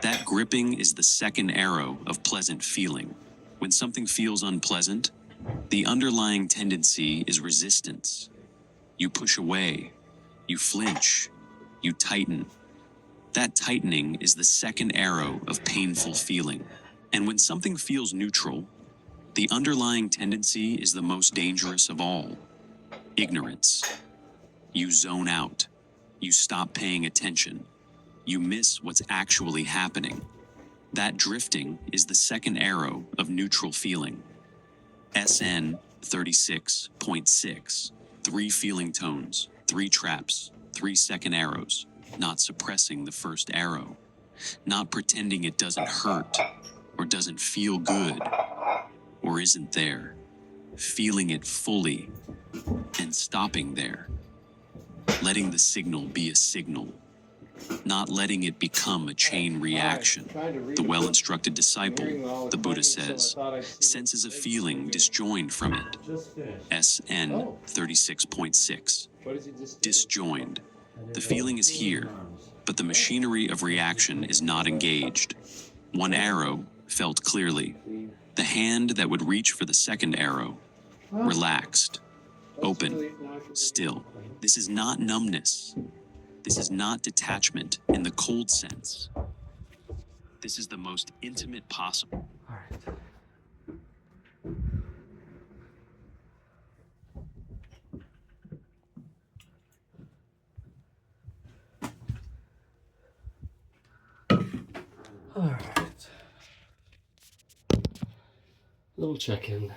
That gripping is the second arrow of pleasant feeling. When something feels unpleasant, the underlying tendency is resistance. You push away. You flinch. You tighten. That tightening is the second arrow of painful feeling. And when something feels neutral, the underlying tendency is the most dangerous of all. Ignorance. You zone out. You stop paying attention. You miss what's actually happening. That drifting is the second arrow of neutral feeling. SN 36.6. Three feeling tones, three traps, 3 second arrows. Not suppressing the first arrow. Not pretending it doesn't hurt, or doesn't feel good, or isn't there. Feeling it fully, and stopping there. Letting the signal be a signal. not letting it become a chain reaction. The well-instructed disciple, the Buddha says, senses a feeling disjoined from it. SN 36.6. Disjoined. The feeling is here, but the machinery of reaction is not engaged. One arrow felt clearly. The hand that would reach for the second arrow, relaxed, open, still. This is not numbness. This is not detachment in the cold sense. This is the most intimate possible. All right. All right. Little check-in.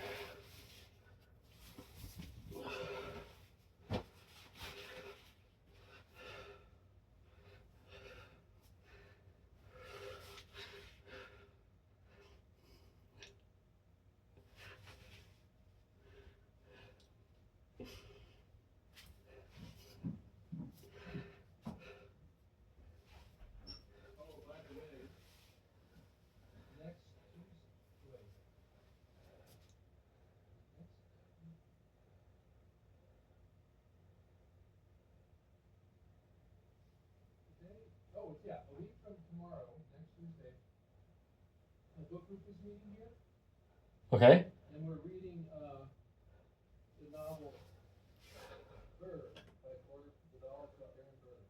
Oh, yeah, a week from tomorrow, next Tuesday, a book group is meeting here, Okay. and we're reading the novel Bird by the author Aaron Bird.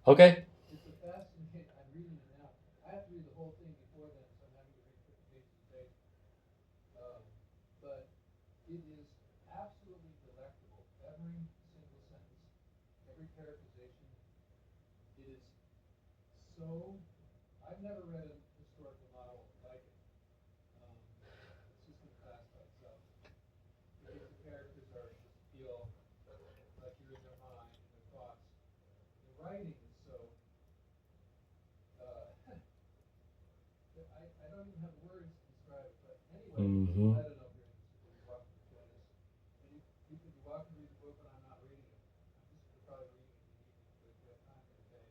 Okay. It's a fascinating. I'm reading it now. I have to read the whole thing before then, so I'm having to read 50 pages a day. But it is absolutely delectable. Every single sentence, every characterization. It is so. I've never read a historical novel like it. It's just in class by itself. Because the characters are just feel like you're in their mind and their thoughts. The writing is so. I don't even have words to describe it. But anyway, Mm-hmm. I don't know if you're interested. You're welcome to join us. And you can be welcome to read the book when I'm not reading it. I'm just probably reading it in the evening, but if you have time in the day.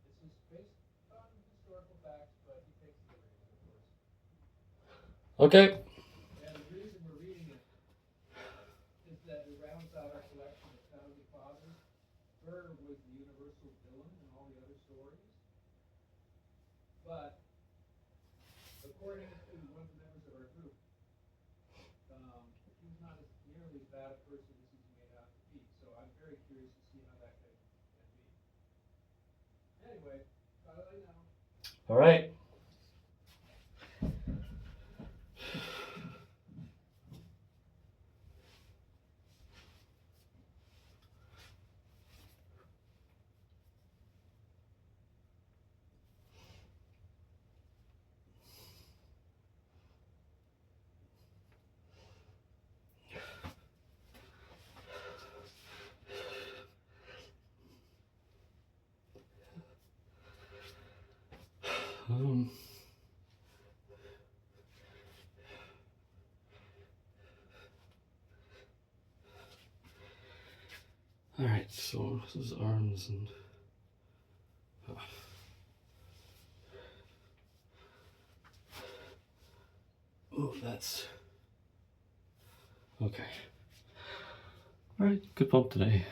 This is based on historical facts, but he takes liberties, of course. Okay. And the reason we're reading it is that it rounds out our collection of founding fathers. Burr was the universal villain in all the other stories. But according to one of the members of our group, he's not nearly as bad a person as he's made out to be. So I'm very curious to see how that can be. Anyway, bye now. All right. All right, so this is arms and oh, that's okay. All right, good pump today.